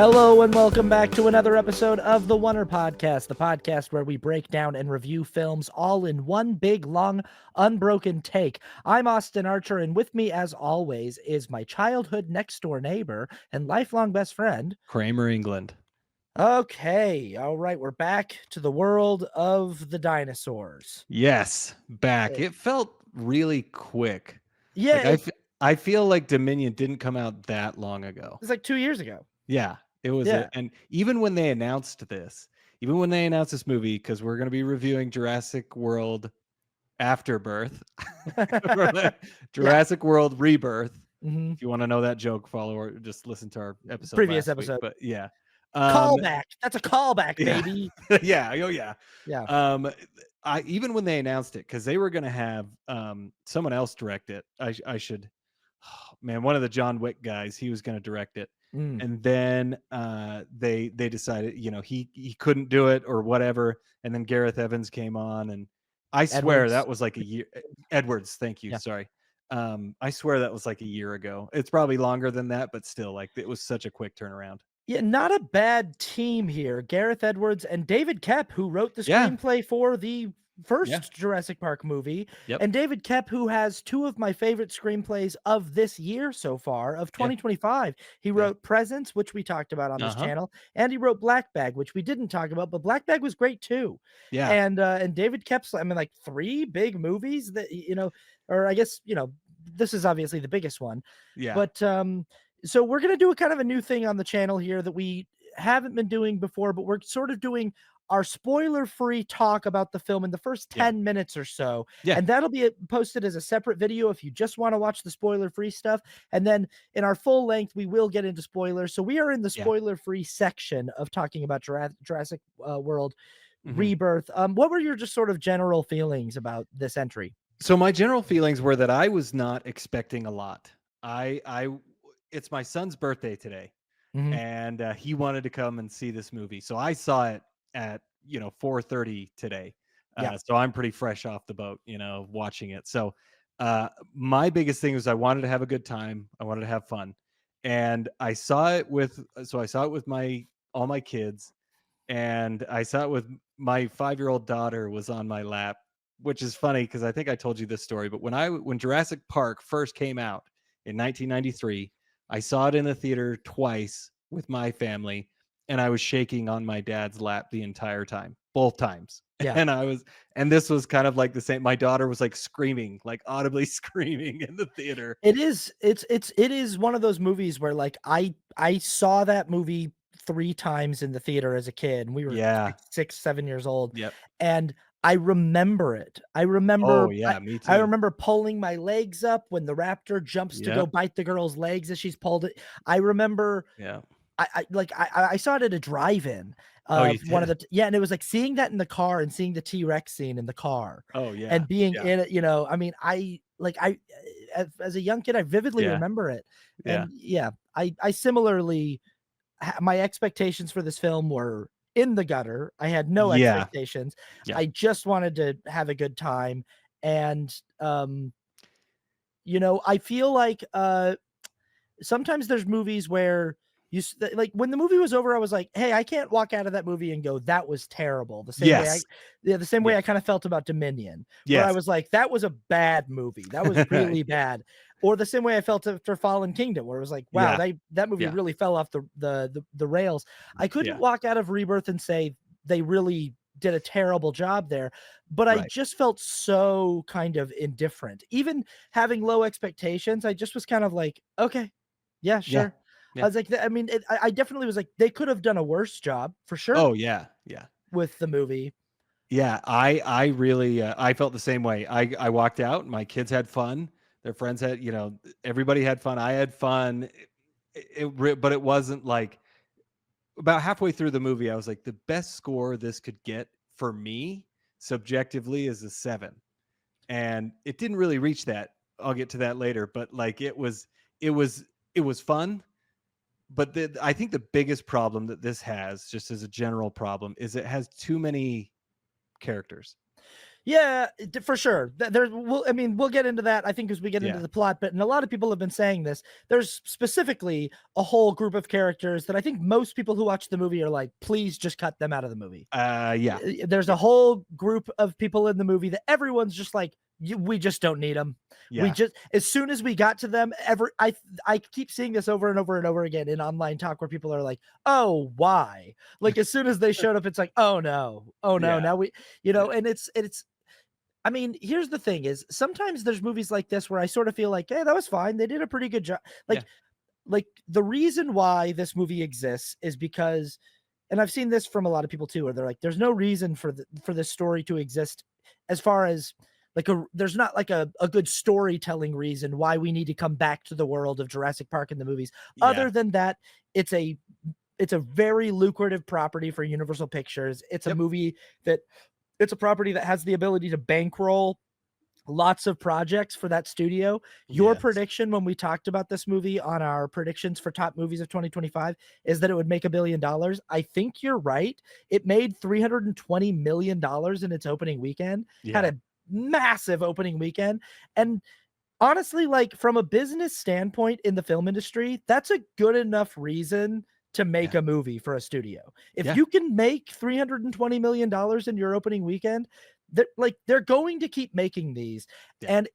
Hello and welcome back to another episode of the Oner Podcast, the podcast where we break down and review films all in one big, long, unbroken take. I'm Austin Archer, and with me, as always, is my childhood next-door neighbor and lifelong best friend, Kramer, England. Okay, all right, we're back to the world of the dinosaurs. Yes, back. It felt really quick. Yeah, Like I feel like Dominion didn't come out that long ago. was like 2 years ago. Yeah, it was. Yeah. And even when they announced this movie, because we're going to be reviewing Jurassic World Afterbirth, Jurassic World Rebirth. Mm-hmm. If you want to know that joke, follow or just listen to our episode Previous last episode. week. But yeah, callback. That's a callback, baby. Yeah. Oh yeah. Yeah. I even when they announced it, because they were going to have someone else direct it. I should, man, one of the John Wick guys, he was going to direct it, and then they decided, he couldn't do it or whatever, and then Gareth Evans came on, and I swear Edwards. that was like a year. Edwards, thank you. Yeah. Sorry. I swear that was like a year ago. It's probably longer than that, but still, like, it was such a quick turnaround. Yeah, not a bad team here. Gareth Edwards and David Koepp, who wrote the screenplay for the first Jurassic Park movie. Yep. And David Koepp, who has two of my favorite screenplays of this year so far, of 2025. He wrote Presence, which we talked about on this channel, and he wrote Black Bag, which we didn't talk about, but Black Bag was great too. Yeah. And David Koepp's, I mean, like 3 big movies that, or I guess, this is obviously the biggest one. Yeah. But so we're going to do a kind of a new thing on the channel here that we haven't been doing before, but we're sort of doing our spoiler-free talk about the film in the first 10 minutes or so. Yeah. And that'll be posted as a separate video if you just want to watch the spoiler-free stuff. And then in our full length, we will get into spoilers. So we are in the spoiler-free section of talking about Jurassic World Rebirth. What were your just sort of general feelings about this entry? So my general feelings were that I was not expecting a lot. It's my son's birthday today, and he wanted to come and see this movie. So I saw it at 4:30 today. So I'm pretty fresh off the boat, watching it. So my biggest thing was I wanted to have a good time. I wanted to have fun, and I saw it with all my kids, and I saw it with my 5-year-old daughter was on my lap, which is funny because I think I told you this story. But when Jurassic Park first came out in 1993. I saw it in the theater twice with my family, and I was shaking on my dad's lap the entire time, both times. Yeah. And this was kind of like the same. My daughter was like screaming, like audibly screaming in the theater. It is one of those movies where like I saw that movie 3 times in the theater as a kid, and we were 6, 7 years old. Yep. And I remember it. I remember. Oh yeah, me too. I remember pulling my legs up when the raptor jumps to go bite the girl's legs as she's pulled it. I remember. Yeah. I saw it at a drive-in. One of the and it was like seeing that in the car and seeing the T-Rex scene in the car. Oh yeah. And being in it, I mean, as a young kid, I vividly remember it. And I similarly, my expectations for this film were in the gutter. I had no expectations. I just wanted to have a good time. And, I feel like sometimes there's movies where like when the movie was over, I was like, hey, I can't walk out of that movie and go, that was terrible. The same way I kind of felt about Dominion, where I was like, that was a bad movie. That was really bad. Or the same way I felt after Fallen Kingdom, where it was like, wow, that movie really fell off the rails. I couldn't walk out of Rebirth and say they really did a terrible job there, but I just felt so kind of indifferent. Even having low expectations, I just was kind of like, okay, yeah, sure. I was like, I mean, I definitely was like, they could have done a worse job for sure. Oh yeah, with the movie. Yeah, I really I felt the same way. I walked out. My kids had fun. Their friends had, everybody had fun. I had fun. But it wasn't like about halfway through the movie, I was like, the best score this could get for me subjectively is a 7, and it didn't really reach that. I'll get to that later. But like it was fun. But I think the biggest problem that this has, just as a general problem, is it has too many characters. Yeah, for sure. I mean, we'll get into that, I think, as we get into Yeah. the plot. But and a lot of people have been saying this. There's specifically a whole group of characters that I think most people who watch the movie are like, please just cut them out of the movie. Yeah. There's a Yeah. whole group of people in the movie that everyone's just like, we just don't need them. We Yeah. just, as soon as we got to them, I keep seeing this over and over and over again in online talk where people are like, oh, why? Like as soon as they showed up, it's like, oh no, Yeah. now and it's I mean, here's the thing is sometimes there's movies like this where I sort of feel like, hey, that was fine. They did a pretty good job. Yeah. Like the reason why this movie exists is because, and I've seen this from a lot of people too, where they're like, there's no reason for this story to exist as far as there's not like a good storytelling reason why we need to come back to the world of Jurassic Park in the movies. Yeah. Other than that, it's a it's a very lucrative property for Universal Pictures. It's a Yep. movie that it's a property that has the ability to bankroll lots of projects for that studio. Your Yes. prediction when we talked about this movie on our predictions for top movies of 2025 is that it would make $1 billion. I think you're right. It made $320 million in its opening weekend, had Yeah. a massive opening weekend. And honestly, like from a business standpoint in the film industry, that's a good enough reason to make Yeah. a movie for a studio. If Yeah. you can make $320 million in your opening weekend, they're going to keep making these. Yeah. And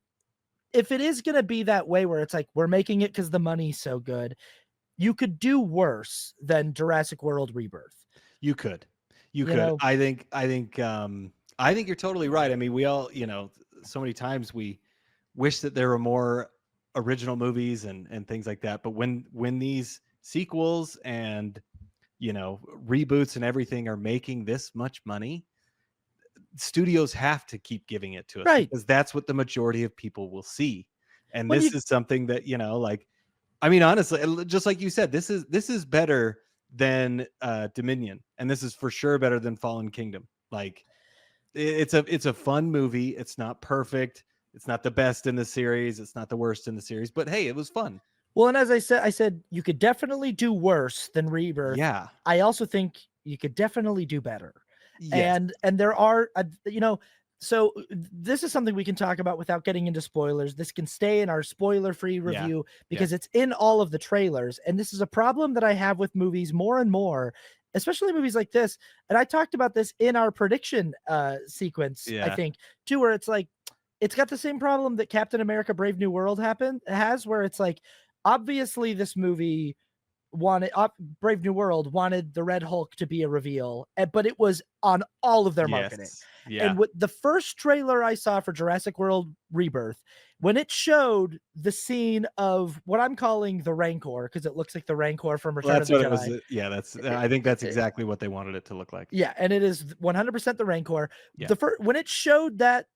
if it is going to be that way where it's like we're making it because the money's so good, you could do worse than Jurassic World Rebirth. You could. You You could. know, I think you're totally right. I mean, we all, so many times we wish that there were more original movies and things like that. But when these sequels and reboots and everything are making this much money, studios have to keep giving it to us right? because that's what the majority of people will see. And When you this is something that, like, I mean, honestly, just like you said, this is better than Dominion, and this is for sure better than Fallen Kingdom. Like, it's a fun movie. It's not perfect. It's not the best in the series. It's not the worst in the series. But hey, it was fun. Well, and as I said you could definitely do worse than Rebirth. Yeah. I also think you could definitely do better. Yes. And there are, so this is something we can talk about without getting into spoilers. This can stay in our spoiler-free Yeah. review Yeah. because it's in all of the trailers. And this is a problem that I have with movies more and more, especially movies like this. And I talked about this in our prediction sequence, I Yeah. think, too, where it's like, it's got the same problem that Captain America Brave New World has, where it's like, obviously this movie Brave New World wanted the Red Hulk to be a reveal, but it was on all of their marketing. Yes. Yeah. And with the first trailer I saw for Jurassic World Rebirth, when it showed the scene of what I'm calling the Rancor, because it looks like the Rancor from Return of That's the what it Jedi. was. Yeah, I think that's exactly what they wanted it to look like. Yeah, and it is 100% the Rancor. Yeah. When it showed that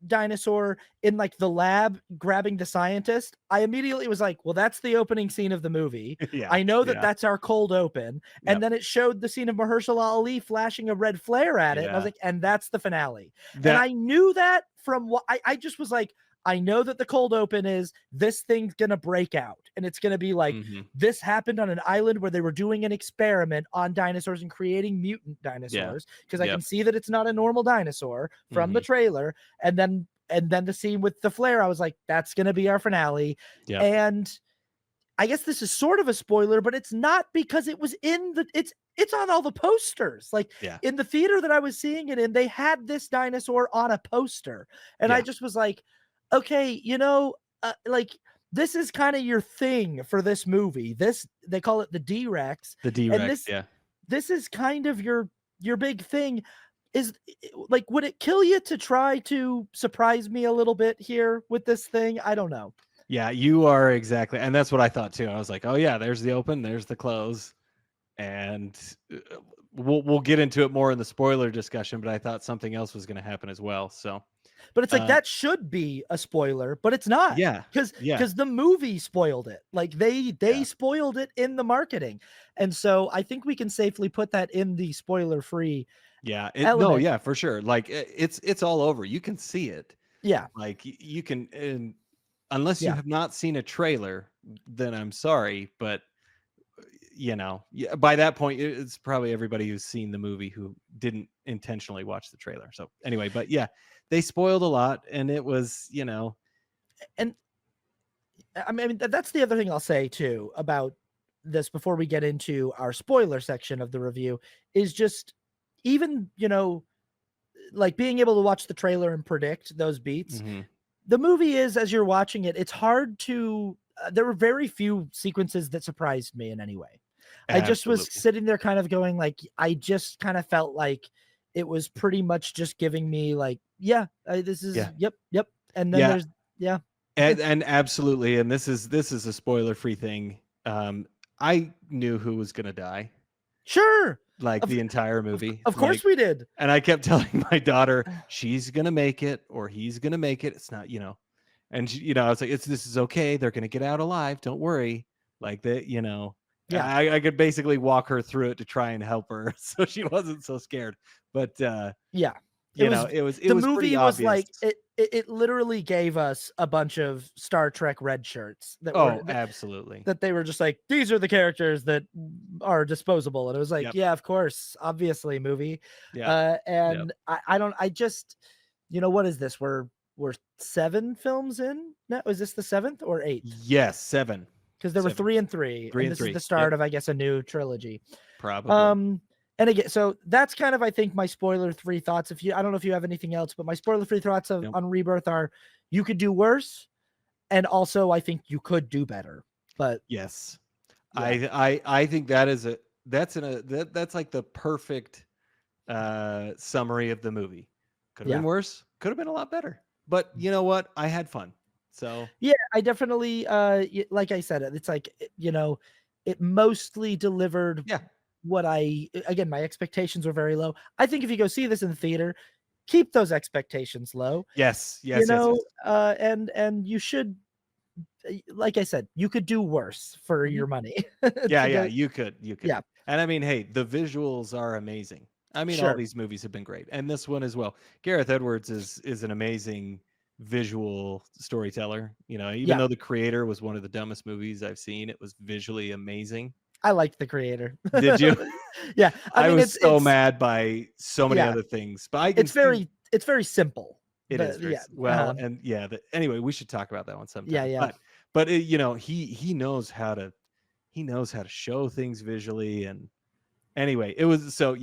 dinosaur in like the lab grabbing the scientist, I immediately was like, well, that's the opening scene of the movie. Yeah. I know that Yeah. that's our cold open. And Yep. then it showed the scene of Mahershala Ali flashing a red flare at it. And I was Yeah. like, and that's the finale. And That I knew that from what I just was like, I know that the cold open is this thing's gonna break out and it's gonna be like this happened on an island where they were doing an experiment on dinosaurs and creating mutant dinosaurs, because I Yep. can see that it's not a normal dinosaur from the trailer. And then the scene with the flare, I was like, that's gonna be our finale. Yep. And I guess this is sort of a spoiler, but it's not, because it was it's on all the posters. Like Yeah. in the theater that I was seeing it in, they had this dinosaur on a poster. And I Yeah. just was like, okay, like this is kind of your thing for this movie. They call it the D-Rex. The D-Rex. Yeah. This is kind of your big thing. Is like, would it kill you to try to surprise me a little bit here with this thing? I don't know. Yeah, you are exactly, and that's what I thought too. I was like, oh yeah, there's the open, there's the close, and we'll get into it more in the spoiler discussion. But I thought something else was going to happen as well. So, but it's like that should be a spoiler, but it's not. Yeah, because the movie spoiled it. Like they spoiled it in the marketing, and so I think we can safely put that in the spoiler free. Yeah, element. yeah, for sure. Like it's all over. You can see it. Yeah, like you can, unless you have not seen a trailer, then I'm sorry, but by that point, it's probably everybody who's seen the movie who didn't intentionally watch the trailer. So anyway, but yeah, they spoiled a lot, and it was, and I mean, that's the other thing I'll say too about this before we get into our spoiler section of the review is just even, like being able to watch the trailer and predict those beats. Mm-hmm. The movie is, as you're watching it, it's hard to, there were very few sequences that surprised me in any way. I just was sitting there kind of going like, I just kind of felt like it was pretty much just giving me like, this is, yep. And then there's, And absolutely. And this is a spoiler free thing. I knew who was going to die. Sure. Like the entire movie. Of course we did. And I kept telling my daughter, she's going to make it or he's going to make it. It's not, and she, I was like, this is okay. They're going to get out alive. Don't worry. Like that, I could basically walk her through it to try and help her. So she wasn't so scared, but it was the movie was like it literally gave us a bunch of Star Trek red shirts that absolutely that they were just like, these are the characters that are disposable, and it was like, yeah, of course, obviously, movie. I just, what is this, we're 7 films in now? Is this the 7th or 8th? Yes, 7, because there were 3 and 3, and this is the start of, I guess, a new trilogy, probably. And again, so that's kind of, I think, my spoiler-free thoughts. I don't know if you have anything else, but my spoiler-free thoughts on Rebirth are, you could do worse, and also I think you could do better. But yes, I think that's like the perfect summary of the movie. Could have been worse, could have been a lot better, but you know what? I had fun. So yeah, I definitely like I said, it's like, it mostly delivered. What again, my expectations were very low. I think if you go see this in the theater, keep those expectations low. Yes. And you should, like I said, you could do worse for your money. You could. Yeah. And I mean, hey, the visuals are amazing. I mean, all these movies have been great, and this one as well. Gareth Edwards is an amazing visual storyteller. Even though The Creator was one of the dumbest movies I've seen, it was visually amazing. I liked The Creator. Did you? Yeah. I was so mad by so many other things, but it's very simple. It is very, and anyway, we should talk about that one sometime. Yeah. But he knows how to show things visually, and anyway, it was so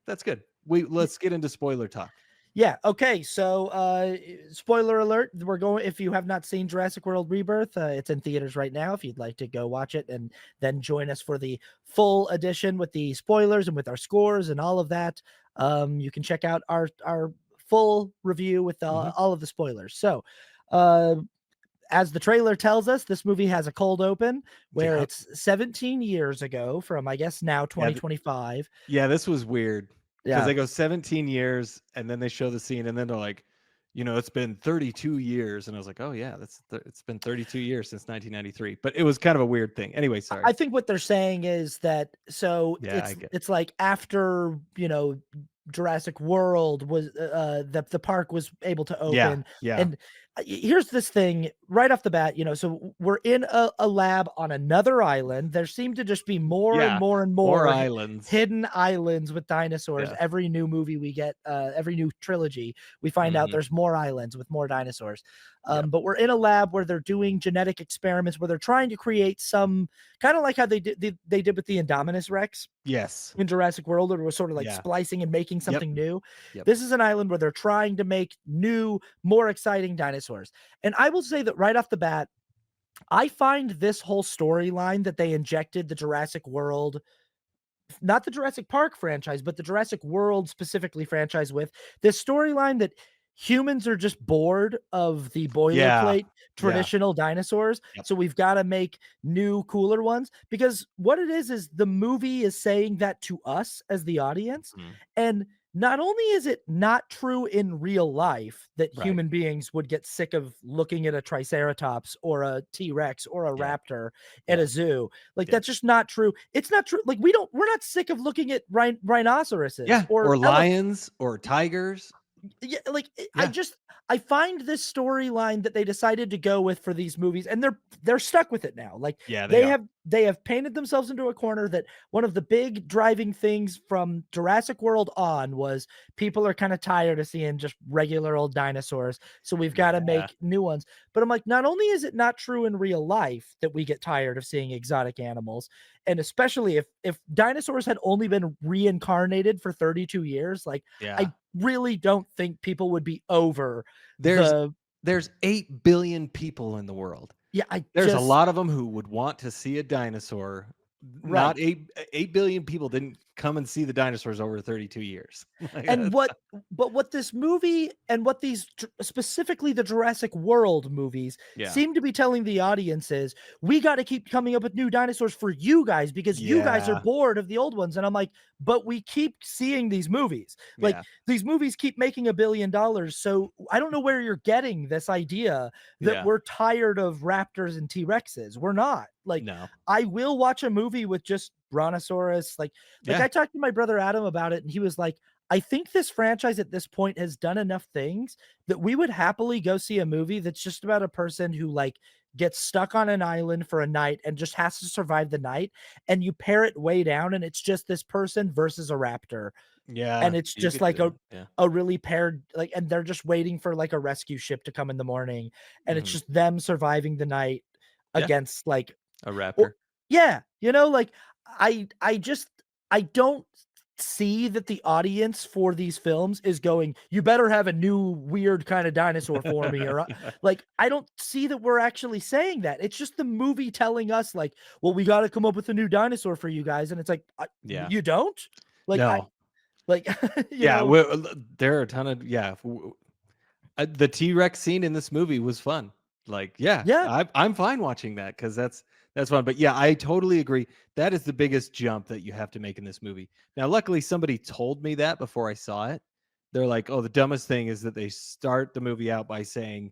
that's good. Let's get into spoiler talk. Yeah. Okay. So, spoiler alert. If you have not seen Jurassic World Rebirth, it's in theaters right now. If you'd like to go watch it and then join us for the full edition with the spoilers and with our scores and all of that, you can check out our full review with all of the spoilers. So, as the trailer tells us, this movie has a cold open where it's 17 years ago from, I guess, now 2025. Yeah, this was weird. Because they go 17 years and then they show the scene and then they're like, it's been 32 years. And I was like, oh yeah, it's been 32 years since 1993. But it was kind of a weird thing. Anyway, sorry. I think what they're saying is that, it's like after, Jurassic World was the park was able to open. And here's this thing right off the bat, so we're in a lab on another island. There seem to just be more and more islands, hidden islands with dinosaurs. Every new movie we get, every new trilogy, we find out there's more islands with more dinosaurs. But we're in a lab where they're doing genetic experiments where they're trying to create some kind of like how they did with the Indominus Rex. Yes. In Jurassic World, it was sort of like splicing and making something new. This is an island where they're trying to make new, more exciting dinosaurs. And I will say that right off the bat, I find this whole storyline that they injected the Jurassic World, not the Jurassic Park franchise, but the Jurassic World specifically franchise with this storyline that humans are just bored of the boilerplate traditional dinosaurs. So we've got to make new, cooler ones, because what it is the movie is saying that to us as the audience. And not only is it not true in real life that human beings would get sick of looking at a Triceratops or a T-Rex or a raptor at a zoo. Like, that's just not true. It's not true. Like, we're not sick of looking at rhinoceroses or lions or tigers. Yeah, like I find this storyline that they decided to go with for these movies, and they're stuck with it now. Like Yeah, they are. they have painted themselves into a corner that one of the big driving things from Jurassic World on was people are kind of tired of seeing just regular old dinosaurs, so we've got to Yeah. make new ones. But I'm like, not only is it not true in real life that we get tired of seeing exotic animals, and especially if dinosaurs had only been reincarnated for 32 years, like Yeah. I really don't think people would be over There's the there's 8 billion people in the world. yeah, I There's a just lot of them who would want to see a dinosaur. right. Not 8 billion people didn't come and see the dinosaurs over 32 years. Like, And that's what this movie and what these specifically the Jurassic World movies yeah. seem to be telling the audience is, "We gotta keep coming up with new dinosaurs for you guys because you guys are Yeah. bored of the old ones." And I'm like, "But we keep seeing these movies. Like, Yeah. these movies keep making $1 billion, so I don't know where you're getting this idea that Yeah. we're tired of raptors and T-Rexes. We're not. Like, No. I will watch a movie with just Brontosaurus." Like, Yeah. I talked to my brother Adam about it, and he was like, I think this franchise at this point has done enough things that we would happily go see a movie that's just about a person who like gets stuck on an island for a night and just has to survive the night. And you pare it way down, and it's just this person versus a raptor. And Yeah. it's You just could do like that. Yeah. a really paired like, and they're just waiting for like a rescue ship to come in the morning. And it's Mhm. just them surviving the night Yeah. against like A or raptor. yeah, like I just I don't see that the audience for these films is going, "You better have a new weird kind of dinosaur for me," or Yeah. like I don't see that we're actually saying that. It's just the movie telling us like, "Well, we got to come up with a new dinosaur for you guys," and it's like, Yeah. "You don't?" Like I No. like you Yeah, know, there are a ton of yeah, the T-Rex scene in this movie was fun. Like, yeah, yeah, I'm fine watching that because that's fun. But yeah, I totally agree. That is the biggest jump that you have to make in this movie. Now, luckily, somebody told me that before I saw it. They're like, "Oh, the dumbest thing is that they start the movie out by saying,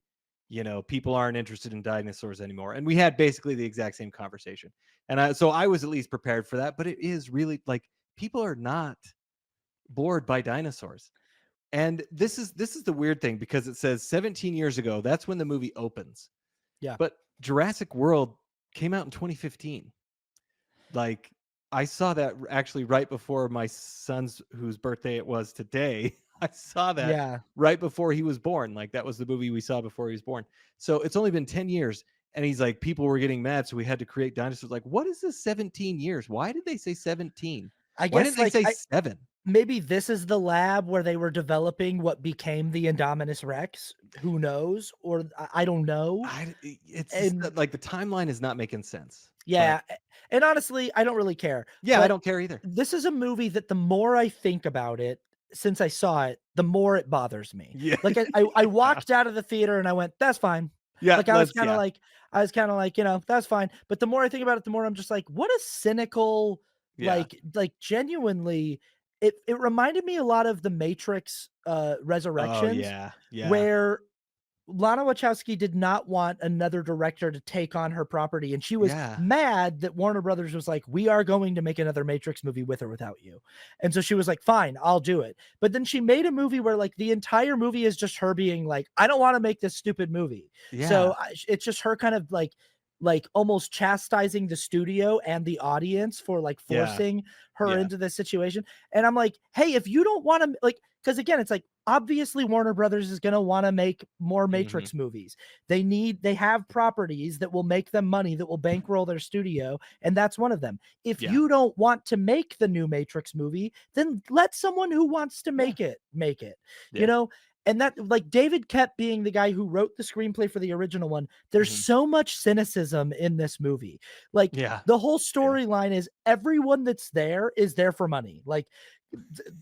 people aren't interested in dinosaurs anymore." And we had basically the exact same conversation. And so I was at least prepared for that. But it is really like people are not bored by dinosaurs. And this is the weird thing because it says 17 years ago, that's when the movie opens. yeah, But Jurassic World came out in 2015. Like I saw that actually right before my son's whose birthday it was today. I saw that yeah. right before he was born. Like that was the movie we saw before he was born. So it's only been 10 years and he's like people were getting mad so we had to create dinosaurs. Like what is this 17 years? Why did they say 17? I Why guess didn't they like say I 7? maybe this is the lab where they were developing what became the Indominus Rex. Who knows? Or I don't know. It's just And that, like, the timeline is not making sense, but yeah, and honestly, I don't really care. yeah, I But don't care either. this is a movie that the more I think about it since I saw it, the more it bothers me. Yeah. Like I Yeah. walked out of the theater and I went, "That's fine." Yeah, Like let's yeah. "That's fine." But the more I think about it, the more I'm just like, "What a cynical," Yeah. genuinely, it reminded me a lot of The Matrix, Oh, Resurrections, yeah. Yeah. where Lana Wachowski did not want another director to take on her property, and she was Yeah. mad that Warner Brothers was like, "We are going to make another Matrix movie with or without you." And so she was like, "Fine, I'll do it." But then she made a movie where like the entire movie is just her being like, "I don't want to make this stupid movie." Yeah. So it's just her kind of like almost chastising the studio and the audience for like Yeah. forcing her Yeah. into this situation. And I'm like, "Hey, if you don't want to like," because again, it's like obviously Warner Brothers is going to want to make more Mhm. Matrix movies. They have properties that will make them money, that will bankroll their studio, and that's one of them. If Yeah. you don't want to make the new Matrix movie, then let someone who wants to Yeah. make it. You Yeah. know, and that like David Kep being the guy who wrote the screenplay for the original one, there's Mhm. so much cynicism in this movie. Like Yeah. the whole Yeah. storyline is everyone that's there is there for money. Like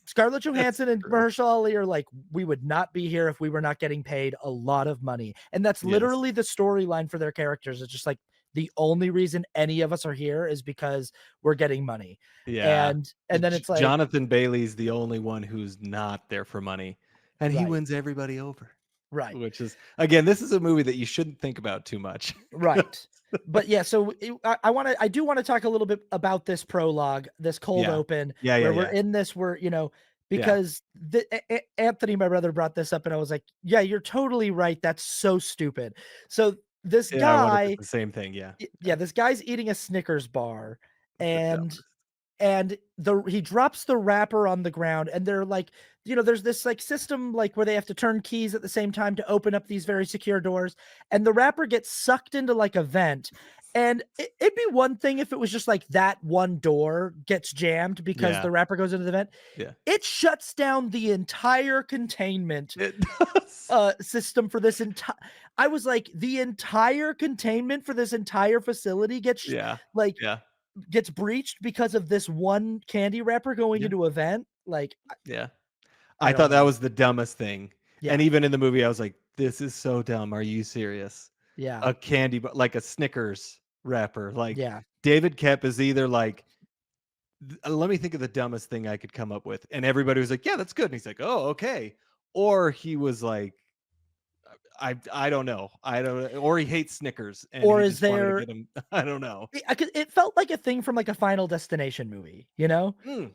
Scarlett That's Johansson and true. Mahershala Ali are like, we would not be here if we were not getting paid a lot of money. And that's Yes. literally the storyline for their characters. It's just like the only reason any of us are here is because we're getting money. Yeah. And then it's like, Jonathan Bailey's the only one who's not there for money, and he right, wins everybody over, right. which is again, this is a movie that you shouldn't think about too much. Right. But yeah, so I do want to talk a little bit about this prologue, this cold Yeah. open, Yeah, yeah, where we're yeah. in this, Yeah. because Anthony, my brother, brought this up, and I was like, "Yeah, you're totally right. That's so stupid." So this Yeah, I wondered if guy, the same thing. Yeah. yeah, this guy's eating a Snickers bar, The and dumbest. he drops the wrapper on the ground, and they're like, there's this like system like where they have to turn keys at the same time to open up these very secure doors, and the wrapper gets sucked into like a vent. And it'd be one thing if it was just like that one door gets jammed because Yeah. the wrapper goes into the vent. Yeah. It shuts down the entire containment It does. system for this entire. I was like, the entire containment for this entire facility Yeah. like Yeah. gets breached because of this one candy wrapper going Yeah. into a vent. Like, Yeah. I I don't thought that know. was the dumbest thing. And Yeah, even in the movie, I was like, this is so dumb. Are you serious? yeah, A candy, but like a Snickers wrapper. Like yeah. David Kep is either like, let me think of the dumbest thing I could come up with. And everybody was like, yeah, that's good. And he's like, oh, okay. Or he was like, I don't know. I don't, or he hates Snickers and Or he is just wanted to there? get him. I don't know. It felt like a thing from like a Final Destination movie, you know? Mm,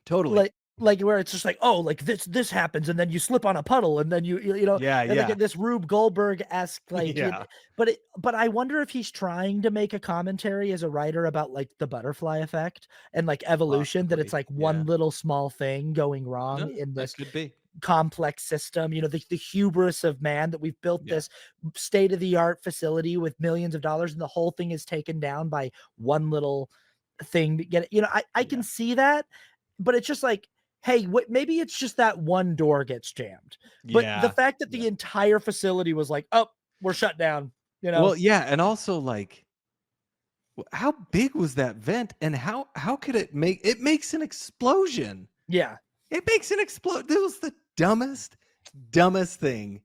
totally. Like where it's just like, oh, like this happens, and then you slip on a puddle, and then Yeah. and Yeah. like this Rube Goldberg-esque, like, Yeah. but I wonder if he's trying to make a commentary as a writer about like the butterfly effect and like evolution, that it's Possibly. like one Yeah. little small thing going wrong No, in that this could be. complex system, the hubris of man, that we've built Yeah. this state of the art facility with millions of dollars, and the whole thing is taken down by one little thing to get it. I Yeah. can see that, but it's just like, hey, what, maybe it's just that one door gets jammed. But the Yeah. fact that Yeah. the entire facility was like, oh, we're shut down, you know? Well, yeah, and also like how big was that vent and how could it makes an explosion. Yeah. It makes an explode. That was the dumbest thing.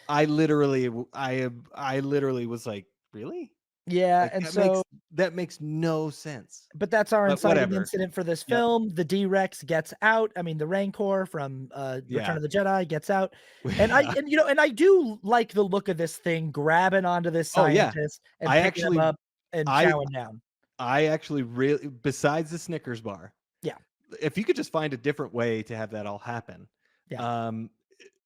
I literally was like, "Really?" Yeah. Like And so, that makes no sense. but that's our But inciting whatever. incident for this Yep. film. The D-Rex gets out. I mean, the Rancor from Return Yeah. of the Jedi gets out. And I Yeah. and you know, and I do like the look of this thing grabbing onto this Oh yeah. scientist and I picking him actually up and I chowing down. I actually really, besides the Snickers bar, Yeah, if you could just find a different way to have that all happen, yeah, um,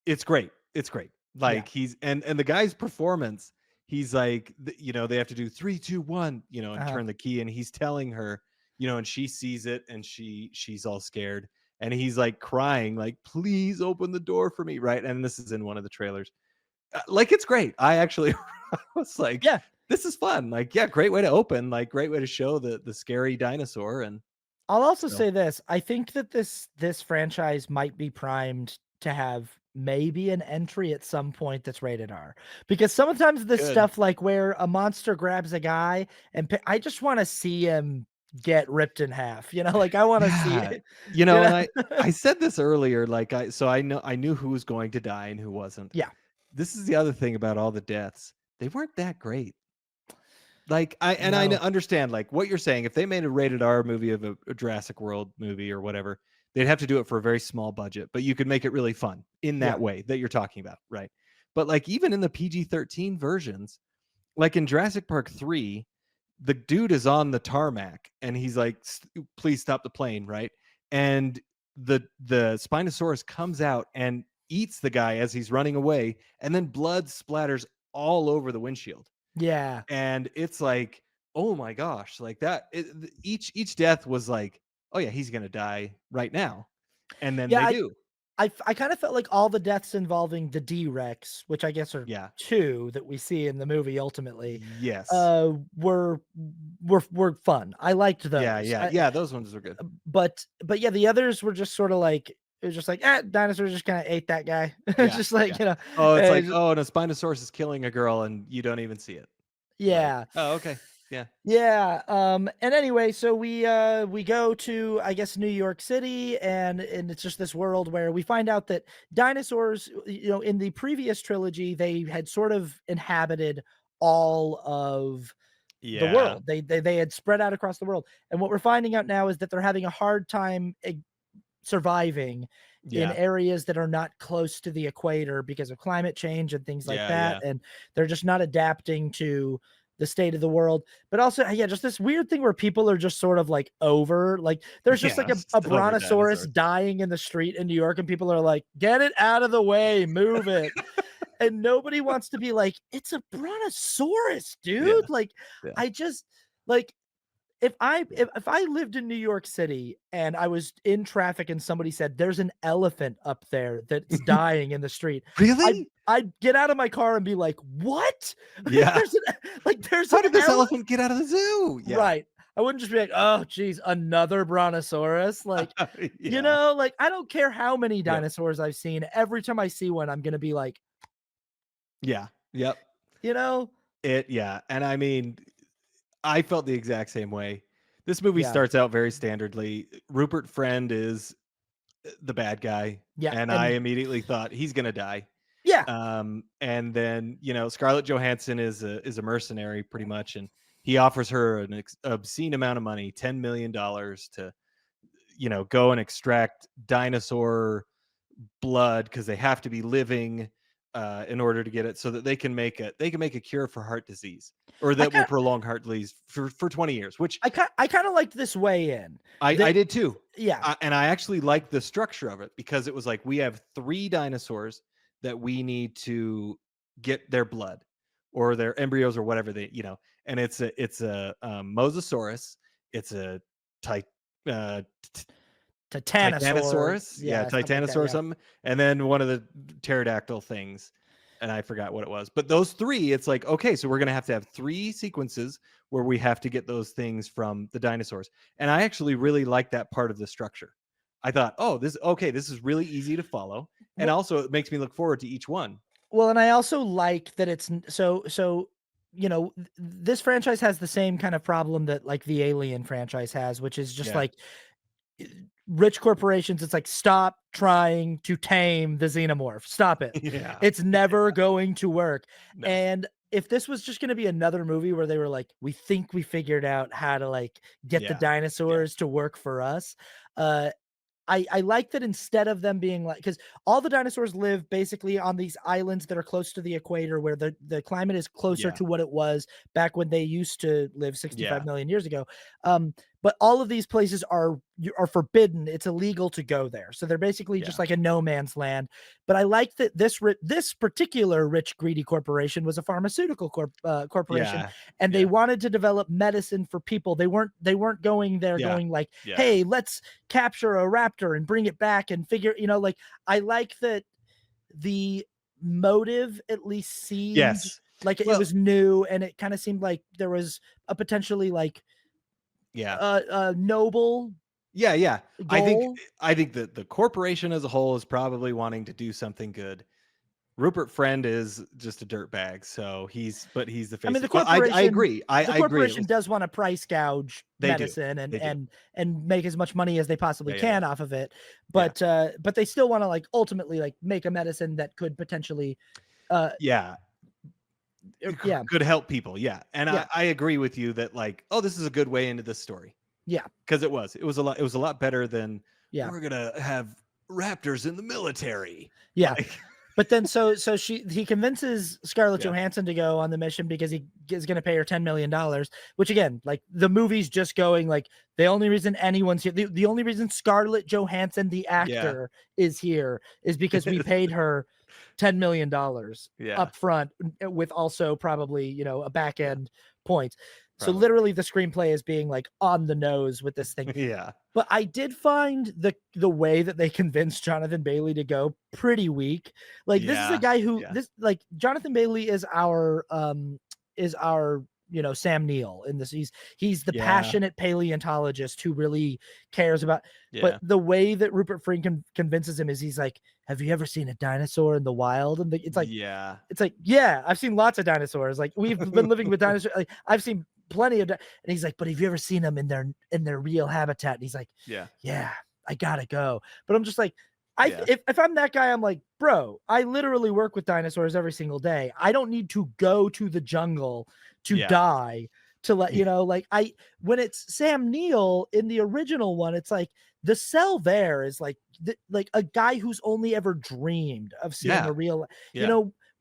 it's great. It's great. yeah, Like he's and the guy's performance, he's like, they have to do 3, 2, 1, and uh-huh, turn the key, and he's telling her, and she sees it, and she's all scared, and he's like crying, like, please open the door for me, right? And this is in one of the trailers. Like it's great. I actually I was like, yeah. this is fun. Like, yeah, great way to open, like great way to show the scary dinosaur, and I'll also so say this. I think that this franchise might be primed to have maybe an entry at some point that's rated R. Because sometimes this good. stuff like where a monster grabs a guy and I just want to see him get ripped in half. Like I want to see Yeah. it, you And know? I said this earlier, like I knew who was going to die and who wasn't. Yeah. This is the other thing about all the deaths. They weren't that great. Like I No. understand like what you're saying. If they made a rated R movie of a Jurassic World movie or whatever, they'd have to do it for a very small budget, but you could make it really fun in Yeah. that way that you're talking about, right? But like even in the PG-13 versions, like in Jurassic Park 3, the dude is on the tarmac and he's like, please stop the plane, right? And the Spinosaurus comes out and eats the guy as he's running away, and then blood splatters all over the windshield. Yeah. And it's like, oh my gosh, like each death was like, oh yeah, he's gonna die right now. And then Yeah. they I do. I kind of felt like all the deaths involving the D-Rex, which I guess are Yeah. two that we see in the movie ultimately, Yes. were fun. I liked Yeah, those. yeah, yeah. Those ones are good. But yeah, the others were just sort of like, it was just like, dinosaurs just kind of ate that guy. It's Yeah, just like, yeah. Oh, it's like, just- oh, and a Spinosaurus is killing a girl and you don't even see it. Like, yeah. oh, okay. Yeah. Yeah, and anyway, so we go to, I guess, New York City, and it's just this world where we find out that dinosaurs, in the previous trilogy, they had sort of inhabited all of the Yeah. world. They had spread out across the world. And what we're finding out now is that they're having a hard time surviving in Yeah. areas that are not close to the equator because of climate change and things like Yeah. that, Yeah. and they're just not adapting to the state of the world, but also, yeah, just this weird thing where people are just sort of like over, like there's just like Yes, a over brontosaurus dinosaurs. dying in the street in New York, and people are like, get it out of the way, move it. And nobody wants to be like, it's a brontosaurus, Yeah, dude. Like, yeah. I just like if I lived in New York City and I was in traffic and somebody said there's an elephant up there that's dying in the street, Really? I'd get out of my car and be like, "What? Yeah. There's How an did this elephant?" elephant get out of the zoo? Yeah. Right. I wouldn't just be like, "Oh, geez, another brontosaurus." Like, Yeah. like I don't care how many Yep. dinosaurs I've seen. Every time I see one, I'm gonna be like, Yeah. Yep. you know, Yeah. And I mean, I felt the exact same way. This movie yeah, starts out very standardly. Rupert Friend is the bad guy, yeah, and I and immediately thought he's gonna die. yeah, And then Scarlett Johansson is a mercenary pretty much, and he offers her an obscene amount of money, $10 million, to go and extract dinosaur blood because they have to be living in order to get it, so that they can make a cure for heart disease, or I that will kind prolong heart disease for 20 years, which I kind of liked this way in. I That did too. yeah, And I actually liked the structure of it, because it was like, we have 3 dinosaurs that we need to get their blood or their embryos or whatever and it's a Mosasaurus, it's a ty, uh, Titanosaur. Titanosaurus, yeah, Yeah, something like that. Titanosaur Yeah. something, and then one of the pterodactyl things, and I forgot what it was. But those 3, it's like, okay, so we're gonna have to have 3 sequences where we have to get those things from the dinosaurs. And I actually really like that part of the structure. I thought, oh, this is really easy to follow, and Well, also it makes me look forward to each one. and I also like that it's so this franchise has the same kind of problem that like the Alien franchise has, which is just Yeah, like rich corporations. It's like, stop trying to tame the xenomorph. Stop it. yeah, It's never going to work. no, And if this was just going to be another movie where they were like, we think we figured out how to like get the yeah, yeah, dinosaurs to work for us, uh I like that instead of them being like, because all the dinosaurs live basically on these islands that are close to the equator, where the climate is closer yeah, to what it was back when they used to live 65 yeah, million years ago. But all of these places are forbidden. It's illegal to go there, so they're basically just yeah, like a no man's land. But I like that this particular rich greedy corporation was a pharmaceutical corporation, yeah, and they yeah, wanted to develop medicine for people. They weren't going there yeah, going like, yeah. hey, let's capture a raptor and bring it back and figure, like, I like that the motive at least seemed Yes. like it Well, was new, and it kind of seemed like there was a potentially like yeah. noble Yeah, yeah. I think goal. I think that the corporation as a whole is probably wanting to do something good. Rupert Friend is just a dirtbag, so he's the I mean, face. But I agree. the I agree. It corporation was does want to price gouge they do. medicine They do. and make as much money as they possibly Yeah, yeah, can off of it, yeah. but they still want to like ultimately like make a medicine that could potentially uh Yeah. It yeah, could help people. Yeah. And yeah, I agree with you that, like, oh, this is a good way into this story. yeah, Because it was a lot better than, yeah, we're gonna have raptors in the military. yeah. Like, But then he convinces Scarlett yeah. Johansson to go on the mission because he is going to pay her $10 million, which again, like the movie's just going like, the only reason anyone's here, the only reason Scarlett Johansson, the Yeah. actor, is here is because we paid her $10 million Yeah. up front, with also probably, a back Yeah. end point. So Probably. literally the screenplay is being like on the nose with this thing. Yeah. But I did find the way that they convinced Jonathan Bailey to go pretty weak. Like, this is a Yeah. guy who Yeah. this like Jonathan Bailey is our Sam Neill in this. He's the Yeah. passionate paleontologist who really cares about. But Yeah. the way that Rupert Friend convinces him is he's like, "Have you ever seen a dinosaur in the wild?" And Yeah. it's like, yeah, I've seen lots of dinosaurs. Like, we've been living with dinosaurs. Like, I've seen plenty of, and he's like, but have you ever seen them in their real habitat? And he's like, Yeah. yeah, I gotta go. But I'm just like, Yeah. if I'm that guy, I'm like, bro, I literally work with dinosaurs every single day. I don't need to go to the jungle to Yeah. die to let like when it's Sam Neill in the original one, it's like the cell there is like like a guy who's only ever dreamed of seeing Yeah. a real, Yeah.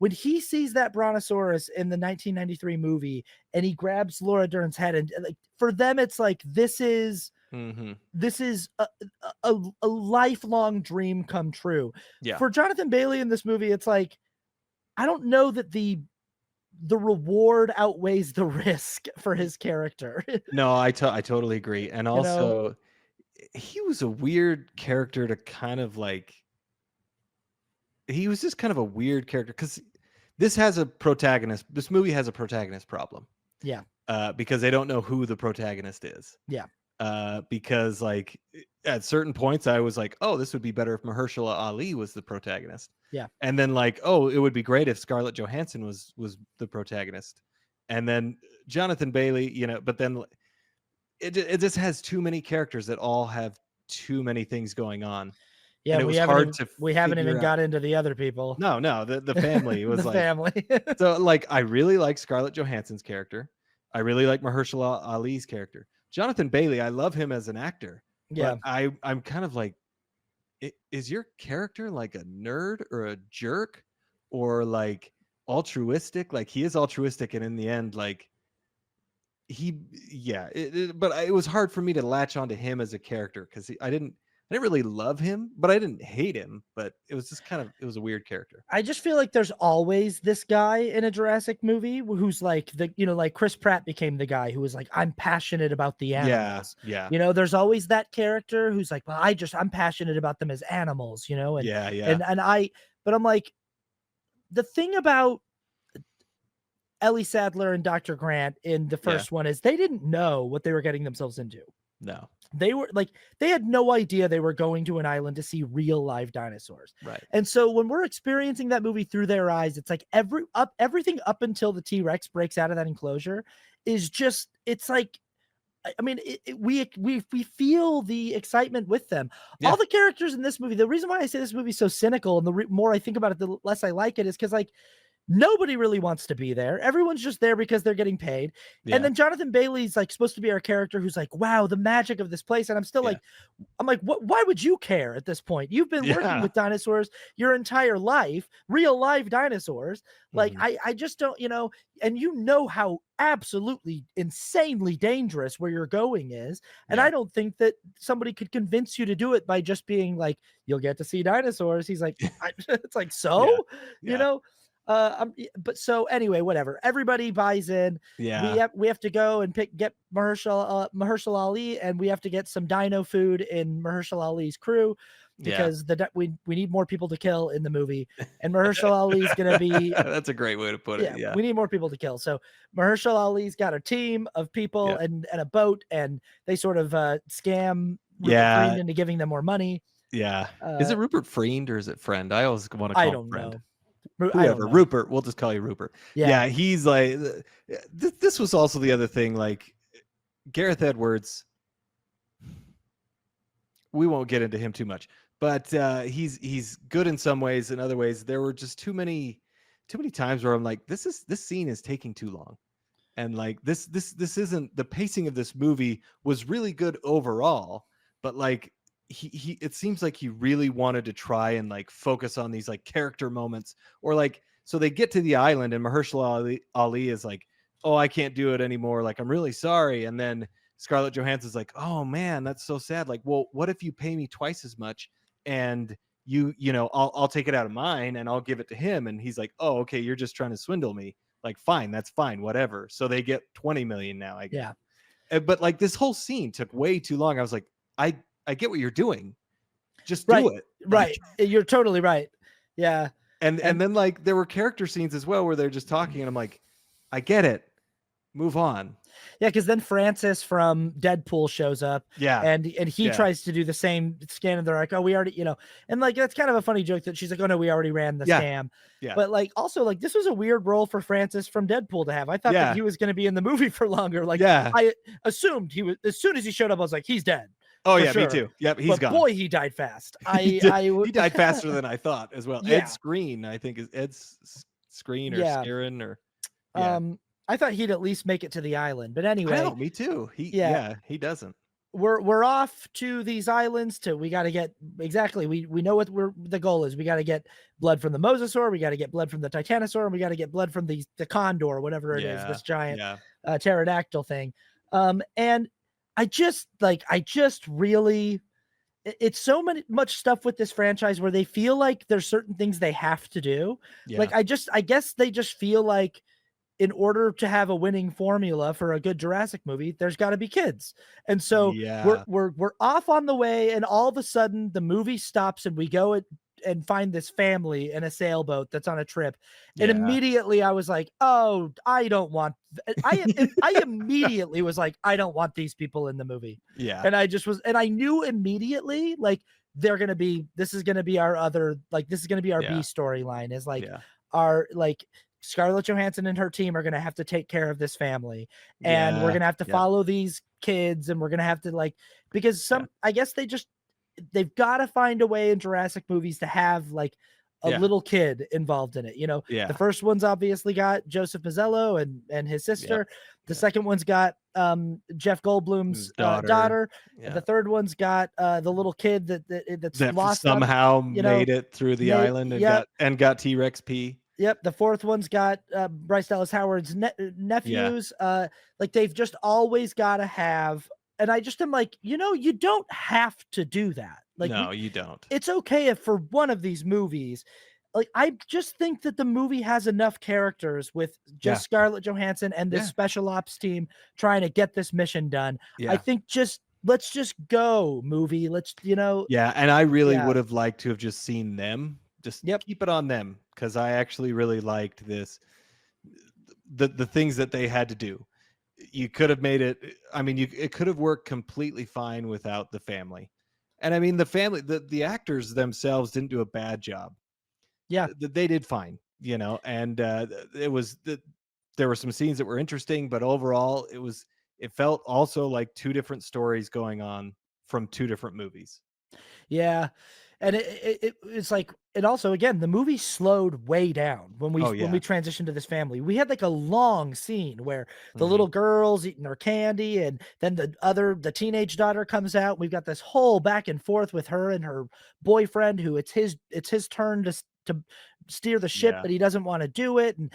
when he sees that brontosaurus in the 1993 movie and he grabs Laura Dern's head, and like for them it's like this is a lifelong dream come true. Yeah. For Jonathan Bailey in this movie, it's like I don't know that the reward outweighs the risk for his character. No, I totally agree. And You know? also, he was a weird character to kind of like. He was just kind of a weird character because this has a protagonist. This movie has a protagonist problem. Yeah. Because they don't know who the protagonist is. Yeah. Because like at certain points I was like, oh, this would be better if Mahershala Ali was the protagonist. Yeah. And then like, oh, it would be great if Scarlett Johansson was the protagonist. And then Jonathan Bailey, you know, but then it just has too many characters that all have too many things going on. Yeah, and it was hard to we haven't even out. got into the other people. No, the family was the like family. So like I really like Scarlett Johansson's character. I really like Mahershala Ali's character. Jonathan Bailey, I love him as an actor. Yeah. But I'm kind of like, is your character like a nerd or a jerk or like altruistic? Like he is altruistic, and in the end, like but it was hard for me to latch onto him as a character because I didn't really love him, but I didn't hate him. But it was just it was a weird character. I just feel like there's always this guy in a Jurassic movie who's like like Chris Pratt became the guy who was like, I'm passionate about the animals. Yeah. You know, there's always that character who's like, well, I'm passionate about them as animals, you know? And but I'm like, the thing about Ellie Sadler and Dr. Grant in the first one is they didn't know what they were getting themselves into. No. They were like, they had no idea they were going to an island to see real live dinosaurs. Right. And so when we're experiencing that movie through their eyes, it's like everything up until the T-Rex breaks out of that enclosure is just, it's like, I mean, we feel the excitement with them. Yeah. All the characters in this movie, the reason why I say this movie is so cynical and the more I think about it, the less I like it, is because like, nobody really wants to be there. Everyone's just there because they're getting paid. Yeah. And then Jonathan Bailey's like supposed to be our character who's like, wow, the magic of this place. And I'm still like, what, why would you care at this point? You've been working with dinosaurs your entire life, real live dinosaurs. Like, I just don't, you know, and you know how absolutely insanely dangerous where you're going is. And I don't think that somebody could convince you to do it by just being like, you'll get to see dinosaurs. He's like, it's like, so, you know, but so anyway, whatever. Everybody buys in. Yeah, we have to go and get Mahershala Ali, and we have to get some dino food in Mahershala Ali's crew because we need more people to kill in the movie, and Mahershala Ali's gonna be. That's a great way to put it. Yeah, we need more people to kill. So Mahershala Ali's got a team of people and a boat, and they sort of scam Rupert Friend into giving them more money. Yeah, is it Rupert Friend or is it Friend? I always want to call him Friend. Know. Whoever, Rupert, we'll just call you Rupert. Yeah, he's like, this was also the other thing, like Gareth Edwards, we won't get into him too much, but he's good in some ways. In other ways, there were just too many times where I'm like, this scene is taking too long. And like this isn't, the pacing of this movie was really good overall, but like he it seems like he really wanted to try and like focus on these like character moments, or like, so they get to the island and Mahershala Ali is like, oh, I can't do it anymore, like I'm really sorry. And then Scarlett Johansson's like, oh man, that's so sad. Like, well, what if you pay me twice as much and you know, I'll take it out of mine and I'll give it to him. And he's like, oh, okay, you're just trying to swindle me. Like, fine, that's fine, whatever. So they get 20 million now, I guess. Yeah. But like this whole scene took way too long. I was like, I get what you're doing. Just do it. Right. You're totally right. Yeah. And then like there were character scenes as well where they're just talking and I'm like, I get it. Move on. Yeah, because then Francis from Deadpool shows up. Yeah. And he tries to do the same scan, and they're like, oh, we already, you know, and like that's kind of a funny joke that she's like, oh no, we already ran the scam. Yeah. But like also like this was a weird role for Francis from Deadpool to have. I thought that he was gonna be in the movie for longer. Like I assumed he was, as soon as he showed up, I was like, he's dead. Oh yeah, sure. Me too. Yep, he's gone. Boy, he died fast. He died faster than I thought as well. Ed Skrein, I think, is Ed's Skrein or Skaren or I thought he'd at least make it to the island, but anyway. I know, me too. He doesn't. we're off to these islands to we got to get exactly we know what the goal is. We got to get blood from the mosasaur, we got to get blood from the titanosaur, and we got to get blood from the condor, whatever it is, Yeah. this giant Yeah. pterodactyl thing. And I just really it's so much stuff with this franchise where they feel like there's certain things they have to do. Yeah. Like I guess they just feel like in order to have a winning formula for a good Jurassic movie, there's got to be kids. And so Yeah. we're off on the way, and all of a sudden the movie stops, and we go and find this family in a sailboat that's on a trip. And Yeah. immediately I was like, oh, I don't want. I immediately was like, I don't want these people in the movie. Yeah. And I just was, and I knew immediately like they're gonna be. This is gonna be our other like this is gonna be our B storyline. Is like our like Scarlett Johansson and her team are going to have to take care of this family, and we're going to have to follow these kids, and we're going to have to like, because I guess they've got to find a way in Jurassic movies to have like a little kid involved in it. You know, the first one's obviously got Joseph Mazzello and his sister. The second one's got Jeff Goldblum's daughter. The third one's got the little kid that's that lost somehow made it through the island and got T-Rex pee. Yep, the fourth one's got Bryce Dallas Howard's nephews. Like they've just always got to have, and I just am like, you know, you don't have to do that. Like, no, you don't. It's okay if for one of these movies, like I just think that the movie has enough characters with just Scarlett Johansson and this special ops team trying to get this mission done. I think let's just go, movie. Let's, you know. Yeah, and I really would have liked to have just seen them. Just keep it on them, because I actually really liked this. The things that they had to do. You could have made it. I mean, it could have worked completely fine without the family. And I mean, the family, the actors themselves didn't do a bad job. Yeah, they did fine, you know. And there were some scenes that were interesting, but overall, it felt also like two different stories going on from two different movies. Yeah. And it's like, and also again, the movie slowed way down when we transitioned to this family. We had like a long scene where the little girl's eating her candy, and then the teenage daughter comes out. We've got this whole back and forth with her and her boyfriend, who it's his turn to steer the ship, but he doesn't want to do it. And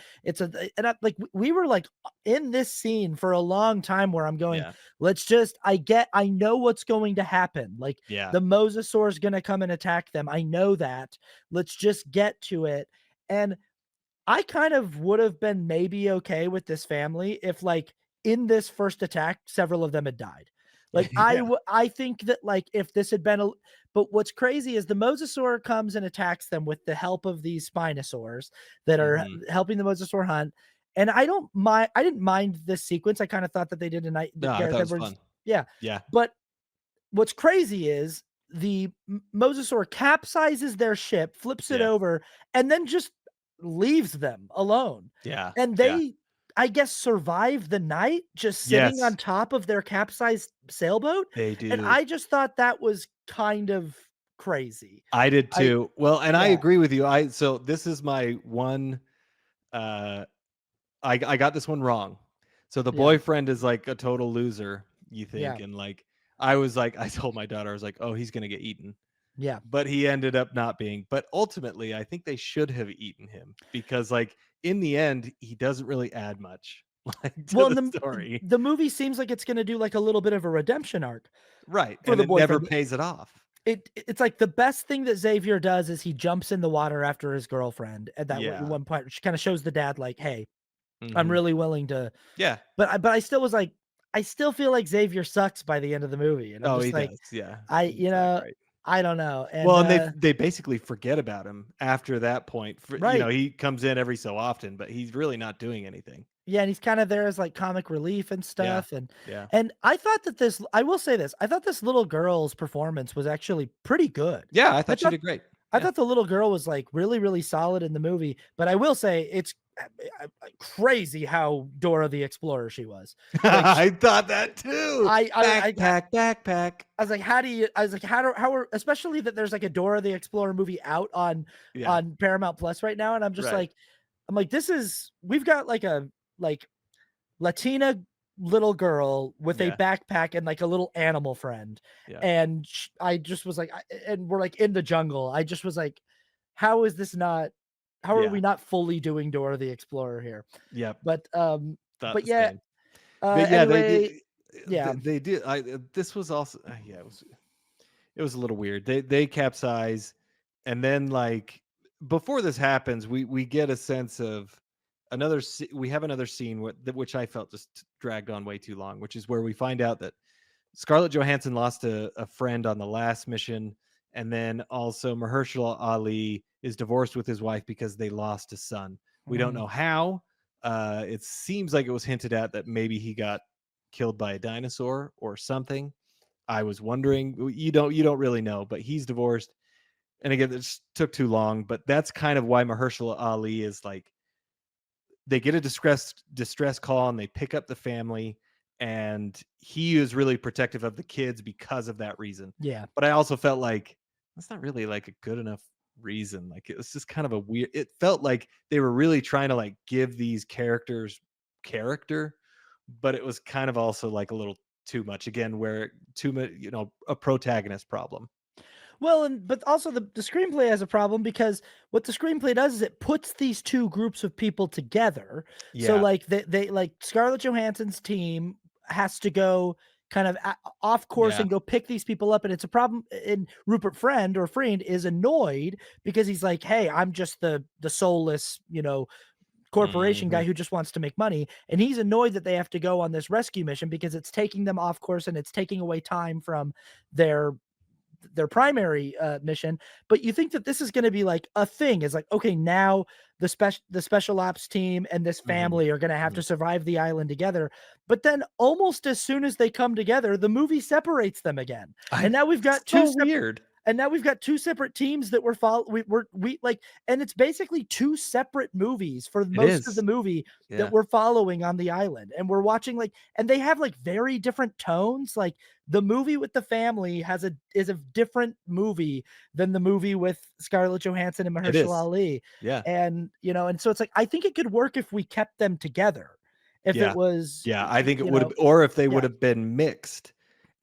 we were like in this scene for a long time where I'm going, I know what's going to happen. Like the mosasaur is going to come and attack them. I know that. Let's just get to it. And I kind of would have been maybe okay with this family if like in this first attack, several of them had died. Like I think that like if this had been but what's crazy is the mosasaur comes and attacks them with the help of these spinosaurs that are helping the mosasaur hunt. And I didn't mind this sequence. I kind of thought that they did a night. No, I thought it was fun. Yeah. But what's crazy is the mosasaur capsizes their ship, flips it over, and then just leaves them alone. Yeah. And they I guess survive the night just sitting on top of their capsized sailboat. They do. And I just thought that was kind of crazy. I did too. I agree with you. So this is my one I got this one wrong. So the boyfriend is like a total loser, you think, and like I told my daughter, I was like, oh, he's gonna get eaten. Yeah. But he ended up not being. But ultimately, I think they should have eaten him, because like in the end, he doesn't really add much to the story. The movie seems like it's going to do like a little bit of a redemption arc. Right. And it never pays it off. It's like the best thing that Xavier does is he jumps in the water after his girlfriend at that one point, which kind of shows the dad like, hey, I'm really willing to. Yeah. But I still was like, I still feel like Xavier sucks by the end of the movie. And I'm just like, does. Yeah. I don't know. And, and they basically forget about him after that point. You know, he comes in every so often, but he's really not doing anything. Yeah, and he's kind of there as like comic relief and stuff. And I thought that I will say this, I thought this little girl's performance was actually pretty good. Yeah, I thought she did great. I thought the little girl was like really, really solid in the movie. But I will say it's crazy how Dora the Explorer she was. Like, I thought that too. Backpack. I was like, how are especially that there's like a Dora the Explorer movie out on Paramount Plus right now, and I'm just like, we've got like a Latina little girl with a Yeah. backpack and like a little animal friend. Yeah. And I just was like, and we're like in the jungle. I just was like, how is this not, how are Yeah. we not fully doing Dora the Explorer here? Yep. But, Thought but the yeah, same. But yeah, they did. anyway, yeah, They did. This was also. Yeah, it was a little weird. They capsize, and then like before this happens, we get a sense of we have another scene which I felt just dragged on way too long, which is where we find out that Scarlett Johansson lost a friend on the last mission, and then also Mahershala Ali is divorced with his wife because they lost a son. We don't mhm. know how. It seems like it was hinted at that maybe he got killed by a dinosaur or something. I was wondering. You don't really know, but he's divorced. And again, this took too long. But that's kind of why Mahershala Ali is like they get a distress call and they pick up the family, and he is really protective of the kids because of that reason. Yeah. But I also felt like that's not really like a good enough reason. Like it was just kind of a weird, it felt like they were really trying to like give these characters character, but it was kind of also like a little too much again, where too much, a protagonist problem. Well, and but also the screenplay has a problem because what the screenplay does is it puts these two groups of people together. So Yeah. like they like Scarlett Johansson's team has to go kind of off course Yeah. and go pick these people up, and it's a problem. And Rupert Friend is annoyed because he's like, "Hey, I'm just the soulless, corporation guy Hmm. who just wants to make money," and he's annoyed that they have to go on this rescue mission because it's taking them off course and it's taking away time from their primary mission. But you think that this is going to be like a thing, is like, okay, now the special ops team and this Hmm. family are going to have Hmm. to survive the island together. But then almost as soon as they come together, the movie separates them again, I and now we've got two so separate weird. teams that we like, and it's basically two separate movies for It most of the is. movie that Yeah. we're following on the island, and we're watching like, and they have like very different tones. Like the movie with the family is a different movie than the movie with Scarlett Johansson and It Mahershala is. Ali, Yeah. and and so it's like I think it could work if we kept them together, if it Yeah. was, Yeah, I think it you would have, know, or if they would yeah, have been mixed,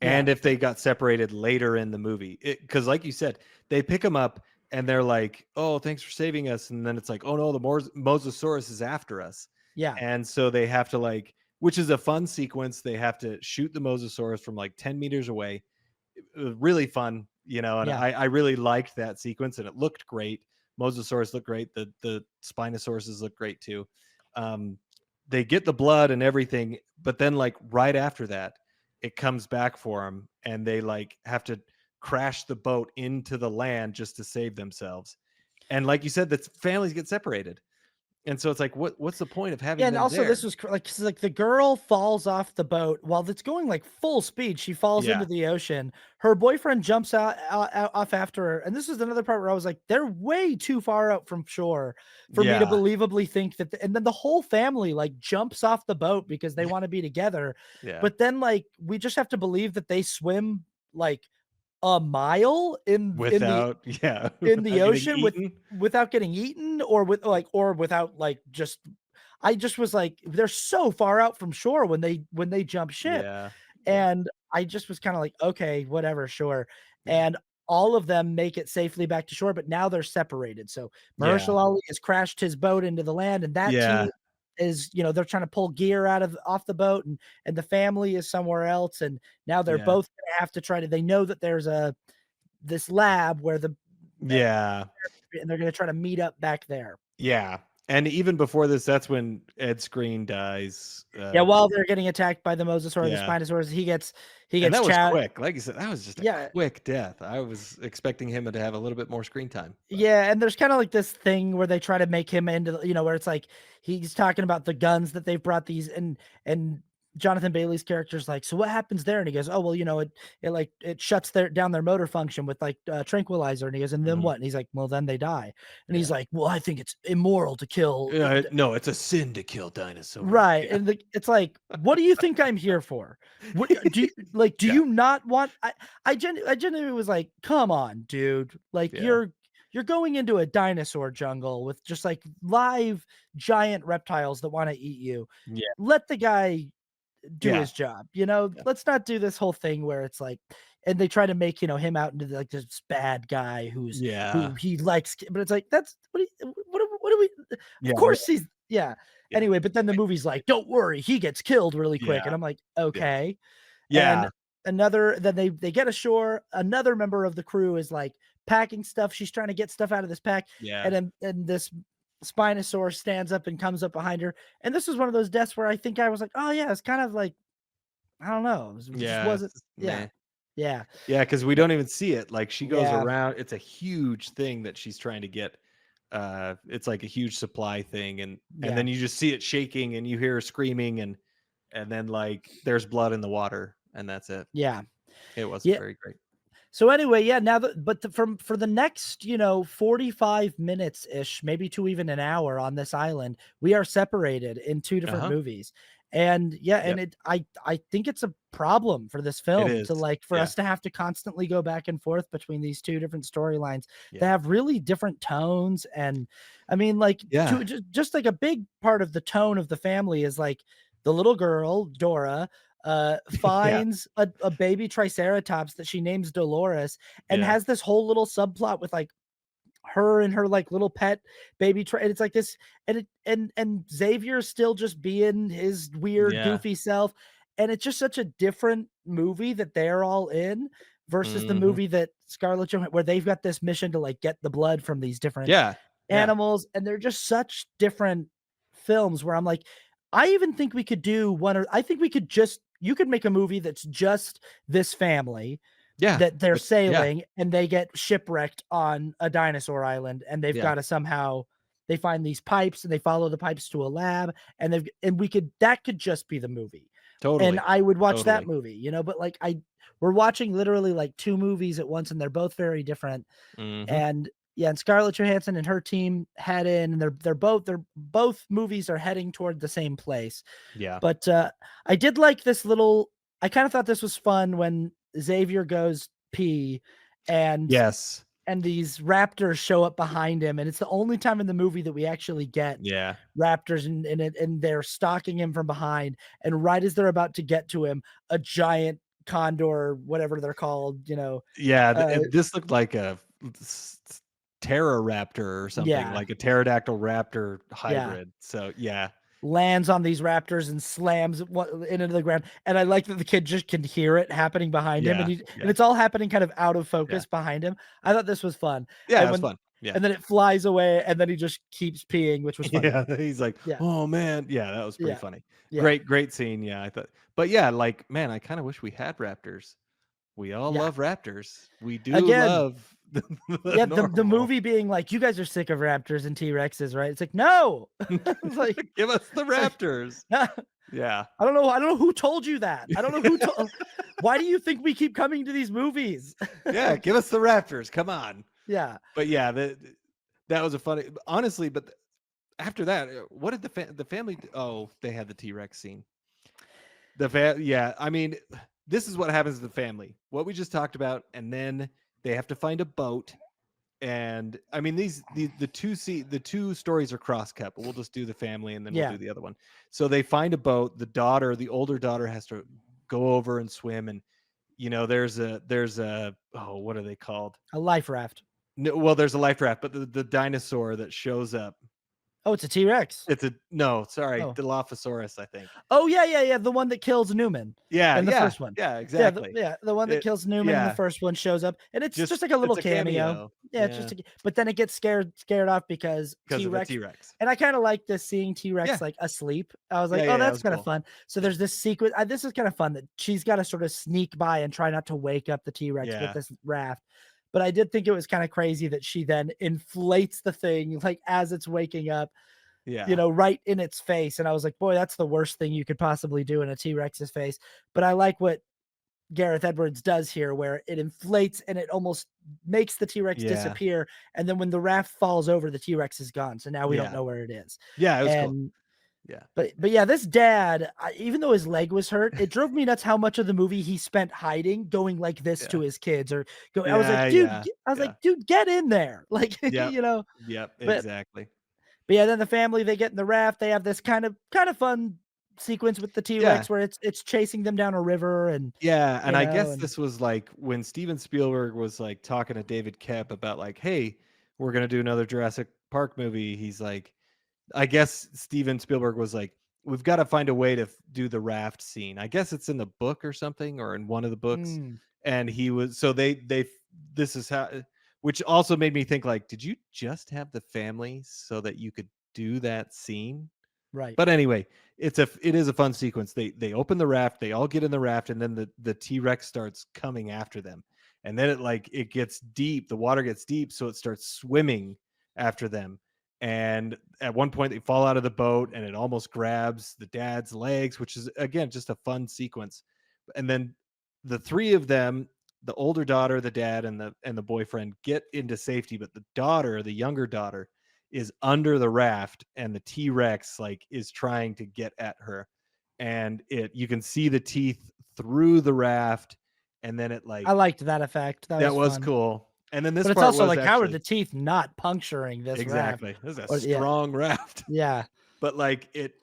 yeah, and if they got separated later in the movie. Because like you said, they pick them up and they're like, "Oh, thanks for saving us," and then it's like, "Oh no, the Mosasaurus is after us," yeah, and so they have to like, which is a fun sequence. They have to shoot the Mosasaurus from like 10 meters away. It was really fun, and yeah, I really liked that sequence, and it looked great. Mosasaurus looked great. The Spinosauruses look great too. Um, they get the blood and everything, but then like right after that, it comes back for them, and they like have to crash the boat into the land just to save themselves. And like you said, that families get separated, and so it's like, what's the point of Yeah, having and them also this there? was like, 'cause, like the girl falls off the boat while it's going like full speed. She falls into Yeah, the ocean. Her boyfriend jumps out off after her, and this is another part where I was like, they're way too far out from shore for me to yeah, believably think that. And then the whole family like jumps off the boat because they want to be together, yeah. but then like we just have to believe that they swim like a mile Without yeah, in the without getting ocean eaten. without getting eaten, or without like just. I just was like, they're so far out from shore when they jump ship, Yeah, yeah, and I just was kinda like, "Okay, whatever, sure." yeah, And all of them make it safely back to shore, but now they're separated. So yeah, Mahershala Ali has crashed his boat into the land, and that team yeah, is, they're trying to pull gear out of off the boat, and the family is somewhere else, and now they're yeah, both gonna have to try to, they know that there's this lab where that yeah, and they're gonna try to meet up back there. yeah. And even before this, that's when Ed Screen dies. Yeah, while they're getting attacked by the Mosasaur, the Yeah, Spinosaurus, he and gets that was chat. quick. Like you said, that was just a Yeah, quick death. I was expecting him to have a little bit more screen time, but yeah, and there's kinda like this thing where they try to make him into, where it's like he's talking about the guns that they've brought these, and Jonathan Bailey's character's like, "So what happens there?" And he goes, "Oh, well, it shuts down their motor function with like tranquilizer." And he goes, "And then mhm, what?" And he's like, "Well, then they die." And he's yeah. like, "Well, I think it's immoral to kill." No, it's a sin to kill dinosaurs. Right, Yeah, and it's like, "What do you think I'm here for? What do yeah, you not want?" I genuinely was like, "Come on, dude. Like, yeah, you're going into a dinosaur jungle with just, like, live giant reptiles that wanna eat you. yeah, Let the guy do Yeah. his job. You know, Yeah. let's not do this whole thing where it's like, and they try to make, you know, him out into like this bad guy who Yeah. he likes, but it's like that's what do we? Of Yeah. course he's yeah. Yeah. Anyway, but then the movie's like, don't worry, he gets killed really quick, and Yeah. I'm like, Yeah. okay. And Yeah. another, then they get ashore. Another member of the crew is like packing stuff. She's trying to get stuff out of this pack, Yeah. and this Spinosaurus stands up and comes up behind her. And this was one of those deaths where I think I was like, oh yeah, it's kind of like I don't know, it just Yeah. wasn't. It's just Yeah, meh. yeah, Yeah, because we don't even see it. Like she goes yeah, around. It's a huge thing that she's trying to get. It's like a huge supply thing, and yeah, then you just see it shaking, and you hear her screaming, and then like there's blood in the water, and that's it. yeah, It wasn't yeah. very great. So anyway, yeah, now that but from for the next, 45 minutes ish, maybe to even an hour on this island, we are separated in two Uh different huh. movies. And yeah, and Yep. I think it's a problem for this It film is. to like for Yeah. us to have to constantly go back and forth between these two different storylines that Yeah. have really different tones. And I mean, like Yeah. to just like a big part of the tone of the family is like the little girl, Dora, Yeah. finds a baby triceratops that she names Dolores and Yeah. has this whole little subplot with like her and her like little pet baby and it's like this and Xavier's still just being his weird Yeah. goofy self, and it's just such a different movie that they're all in versus the Hmm. movie that Scarlett Johansson where they've got this mission to like get the blood from these different Yeah. Yeah. animals, and they're just such different films where I'm like, I even think we could do one or I think we could just you could make a movie that's just this family Yeah. that they're Yeah. sailing and they get shipwrecked on a dinosaur island and they've Yeah. got to somehow they find these pipes and they follow the pipes to a lab and they've and we could that could just be the movie. And Totally. I would watch that Totally. movie, but like we're watching literally like two movies at once and they're both very different. Hmm. And yeah, and Scarlett Johansson and her team head in, and they're both movies are heading toward the same place. Yeah. But I did like this little. I kind of thought this was fun when Xavier goes pee, and Yes. these raptors show up behind him, and it's the only time in the movie that we actually get Yeah. raptors, and they're stalking him from behind. And right as they're about to get to him, a giant condor, whatever they're called, Yeah, uh, and this looked like a Pteroraptor or something, yeah, like a pterodactyl raptor yeah. hybrid. So yeah, Lands on these raptors and slams into the ground. And I like that the kid just can hear it happening behind him, yeah, and yeah, it's all happening kind of out of yeah, focus behind him. I thought this was fun. yeah. It And was when fun. Yeah, and then it flies away, and then he just keeps peeing, which was funny. yeah. He's like, Yeah, oh man, yeah, that was pretty yeah, funny. yeah, Great scene. Yeah, I thought, but yeah, like man, I kind of wish we had raptors. We all yeah. love raptors. We do Again, love the yeah, the normal. movie being like, "You guys are sick of raptors and T-Rexes, right?" It's like, "No!" It's like Give us the it's like, raptors. I Yeah, don't know who told you that. I don't know who told why do you think we keep coming to these movies? yeah. Give us the raptors. Come on. Yeah. But yeah, that was a funny. Honestly, but after that, what did the family? Oh, they had the T-Rex scene. Yeah. I mean, this is what happens to the family. What we just talked about, and then they have to find a boat. And I mean, the two stories are cross cut, but we'll just do the family, and then we'll Yeah. do the other one. So they find a boat. The older daughter, has to go over and swim, and there's a oh, what are they called? A life raft. No, well, there's a life raft, but the dinosaur that shows up. Oh, it's a T-Rex. It's a no, sorry, Oh. Dilophosaurus, I think. Oh, yeah, yeah, yeah, the one that kills Newman Yeah, in the yeah, first one. yeah, Yeah, exactly. the one that It kills Newman in the yeah, first one shows up, and it's just like a little it's a cameo. cameo. Yeah, it's Yeah, just a but then it gets scared off because because of the T-Rex T-Rex. and I kinda like this seeing T-Rex, Yeah, like, asleep. I was yeah, like, yeah, "Oh, yeah, it that's was kinda cool. fun." So there's this sequence this is kinda fun that she's gotta sort of sneak by and try not to wake up the T-Rex with Yeah, this raft. But I did think it was kinda crazy that she then inflates the thing, like, as it's waking up, yeah, right in its face. And I was like, boy, that's the worst thing you could possibly do in a T-Rex's face. But I like what Gareth Edwards does here, where it inflates and it almost makes the T-Rex yeah, disappear. And then when the raft falls over, the T-Rex is gone. So now we don't yeah, know where it is. yeah, it was cool. And Yeah, but yeah, this dad, even though his leg was hurt, it drove me nuts how much of the movie he spent hiding, going like this to yeah, his kids, or go. yeah, yeah, I was yeah. like, dude, get in there, like Yep, yep, But exactly. But yeah, then the family they get in the raft. They have this kind of fun sequence with the Yeah. T-Rex where it's chasing them down a river and Yeah, and I guess and this was like when Steven Spielberg was like talking to David Koepp about like, "Hey, we're gonna do another Jurassic Park movie." He's like, I guess Steven Spielberg was like, "We've got to find a way to do the raft scene." I guess it's in the book or something, or in one of the books. mm, And he was so they this is how, which also made me think like, did you just have the family so that you could do that scene? right. But anyway, it is a fun sequence. They open the raft, they all get in the raft, and then the T-Rex starts coming after them. And then it gets deep, the water gets deep, so it starts swimming after them. And at one point they fall out of the boat and it almost grabs the dad's legs, which is again just a fun sequence. And then the three of them, the older daughter, the dad, and the boyfriend get into safety, but the daughter, the younger daughter, is under the raft and the T-Rex like is trying to get at her, and it you can see the teeth through the raft, and then it I like liked that effect. That that was was fun. cool. And then this But it's part also was like, how are the actually teeth not puncturing this raft? exactly, this is a Or yeah, strong raft. yeah. But like it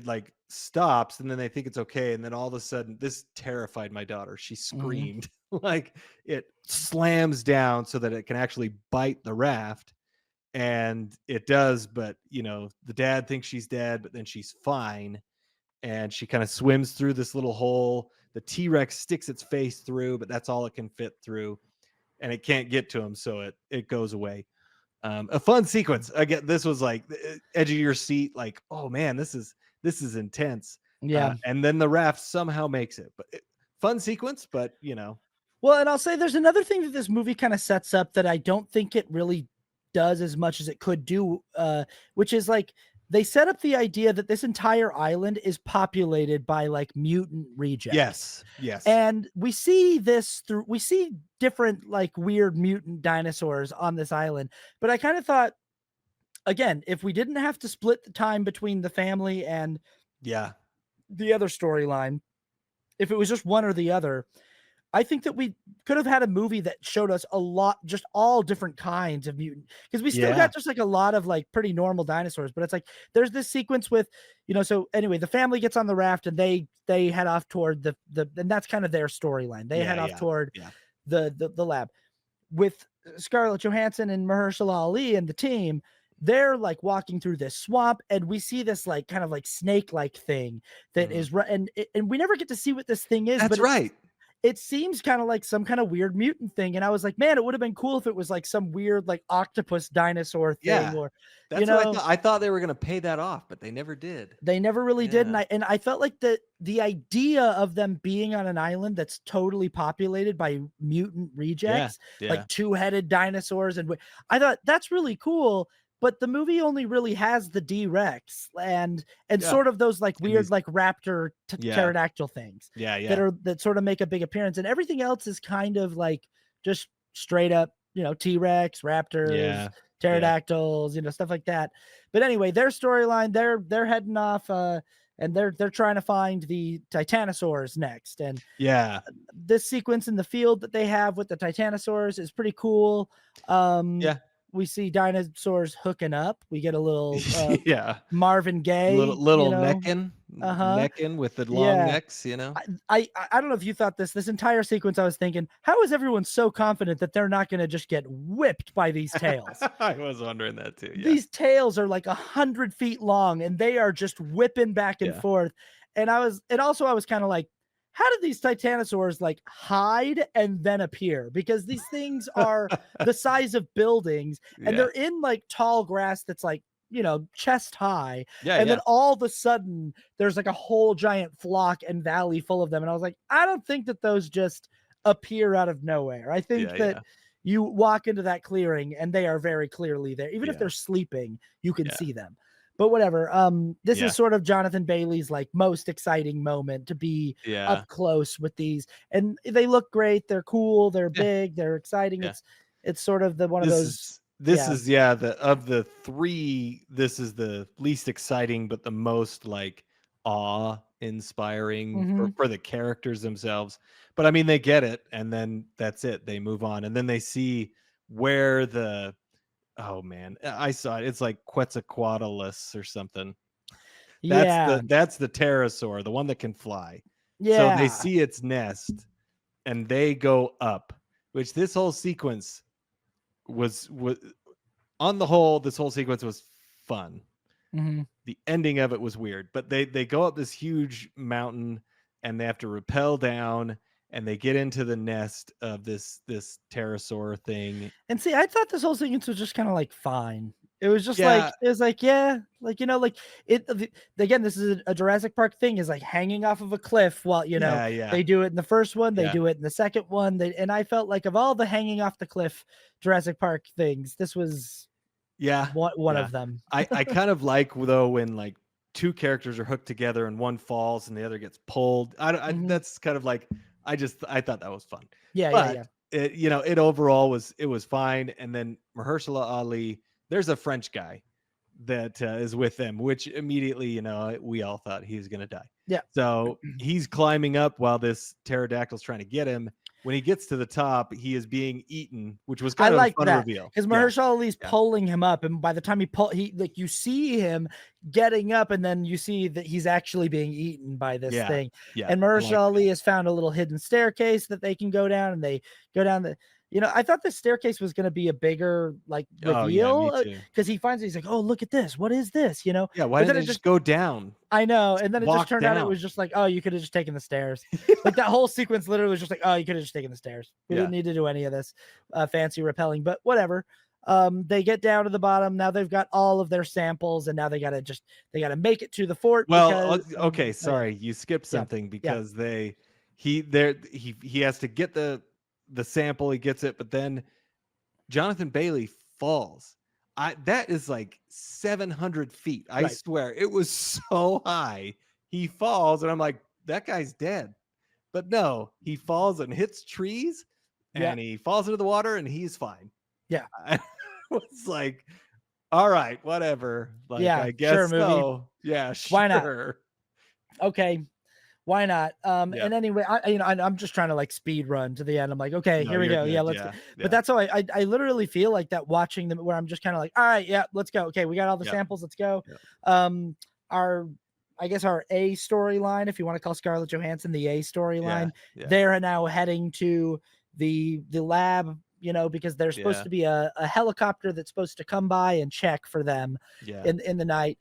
like stops, and then they think it's okay, and then all of a sudden this terrified my daughter. She Mhm. screamed. Like it slams down so that it can actually bite the raft, and it does, but the dad thinks she's dead, but then she's fine, and she kind of swims through this little hole. The T-Rex sticks its face through, but that's all it can fit through, and it can't get to him, so it goes away. A fun sequence. Again, this was like the edge of your seat, like, oh man, this is intense. Yeah. And then the raft somehow makes it, but fun sequence, but Well, and I'll say there's another thing that this movie kind of sets up that I don't think it really does as much as it could do, which is like they set up the idea that this entire island is populated by like mutant rejects. yes, yes, And we see different like weird mutant dinosaurs on this island. But I kind of thought, again, if we didn't have to split the time between the family and yeah, the other storyline, if it was just one or the other, I think that we could have had a movie that showed us a lot, just all different kinds of mutant, because we still yeah. got just like a lot of like pretty normal dinosaurs. But it's like there's this sequence with, so anyway, the family gets on the raft and they head off toward the and that's kind of their storyline. They Yeah, head off yeah, toward yeah, the lab with Scarlett Johansson and Mahershala Ali and the team. They're like walking through this swamp, and we see this like kind of like snake-like thing that mhm. is, and we never get to see what this thing is, That's but right. it seems kind of like some kind of weird mutant thing. And I was like, man, it would have been cool if it was like some weird like octopus dinosaur thing, Yeah, or you that's what I know, thought. I thought they were gonna pay that off, but they never did. they never really did. And Yeah, I felt like the idea of them being on an island that's totally populated by mutant yeah, rejects, yeah, like two-headed dinosaurs, and I thought that's really cool. But the movie only really has the D-Rex and yeah. sort of those like And weird these, like raptor yeah, pterodactyl things yeah, that yeah, are that sort of make a big appearance, and everything else is kind of like just straight up, T-Rex, raptors, yeah, yeah, pterodactyls, stuff like that. But anyway, their storyline, they're heading off, and they're trying to find the titanosaurs next. And yeah, this sequence in the field that they have with the titanosaurs is pretty cool. Um, yeah, we see dinosaurs hooking up. We get a little yeah. Marvin Little Gaye, little necking, uh-huh. necking with the long Yeah. necks. I don't know if you thought this entire sequence. I was thinking, how is everyone so confident that they're not going to just get whipped by these tails? I was wondering that too. Yeah, These tails are like 100 feet long and they are just whipping back and yeah, forth. And also I was kind of like, how did these titanosaurs like hide and then appear? Because these things are the size of buildings and yeah, they're in like tall grass that's like, chest high. yeah, And then yeah, all of a sudden there's like a whole giant flock and valley full of them. And I was like, I don't think that those just appear out of nowhere. I think yeah, that yeah, you walk into that clearing and they are very clearly there. Even if yeah, they're sleeping, you can yeah, see them. But whatever. This is yeah, sort of Jonathan Bailey's like most exciting moment to be yeah. up close with these. And they look great. They're cool. They're Yeah, big. They're exciting. yeah. It's sort of the one of This those. is this Yeah. is yeah, the of the 3, this is the least exciting, but the most, like, awe-inspiring for Hmm. for the characters themselves. But, I mean, they get it, and then that's it, they move on, and then they see where the oh, man, I saw it, it's like Quetzalcoatlus or something. Yeah. That's the pterosaur, the one that can fly. So they Yeah. see its nest and they go up, which this whole sequence was on the whole, this whole sequence was fun. Mm-hmm. The ending of it was weird, but they go up this huge mountain and they have to rappel down and they get into the nest of this pterosaur thing. And see, I thought this whole sequence was just kind of like fine. It was just like Yeah, it was like yeah, like like again. This is a Jurassic Park thing is like hanging off of a cliff while yeah, they do it in the first one, they yeah, do it in the second one. And I felt like of all the hanging off the cliff Jurassic Park things, this was yeah, one yeah. of them. I kind of like though when like two characters are hooked together and one falls and the other gets pulled. Mhm. That's kind of like I thought that was fun, Yeah, yeah, but yeah. it it overall was fine. And then Mahershala Ali, there's a French guy that is with them, which immediately we all thought he was gonna die. Yeah. So he's climbing up while this pterodactyl's trying to get him. When he gets to the top, he is being eaten, which was I kind of a like fun that reveal. because Yeah, Mahershala Ali's yeah, pulling him up, and by the time he like you see him getting up, and then you see that he's actually being eaten by this yeah, thing. yeah. And I like Mahershala Ali that. has found a little hidden staircase that they can go down, and they go down the. I thought the staircase was going to be a bigger like Oh yeah, me reveal too. because he's like, oh look at this, what is this? Yeah, why But didn't then they it just just go down? I know, and Just then it just walk turned out it down. was just like, oh, you could have just taken the stairs. Like that whole sequence literally was just like, oh, you could have just taken the stairs. We Yeah. didn't need to do any of this fancy rappelling, but whatever. They get down to the bottom. Now they've got all of their samples, and now they gotta make it to the fort Well, because okay, oh, yeah, sorry, you skipped yeah, something yeah, because he has to get the sample, he gets it, but then Jonathan Bailey falls. That is like 700 feet. I right, swear it was so high. He falls, and I'm like, that guy's dead. But no, he falls and hits trees, yeah, and he falls into the water, and he's fine. yeah, I was like, all right, whatever. Like, yeah. I Sure, guess movie. so. Yeah, Why not? sure. Okay, why not? Yeah. And anyway, I'm just trying to like speed run to the end. I'm like, okay, No, here we you're go. Yeah, good. let's go. Yeah. But Yeah. that's how I literally feel like that watching them where I'm just kind of like, all right, yeah, let's go. Okay, we got all the Yeah. samples. Let's go. Yeah. Our I guess our A storyline, if you want to call Scarlett Johansson the A Yeah. storyline, Yeah. they're now heading to the lab, because there's supposed Yeah. to be a helicopter that's supposed to come by and check for them Yeah. in the night.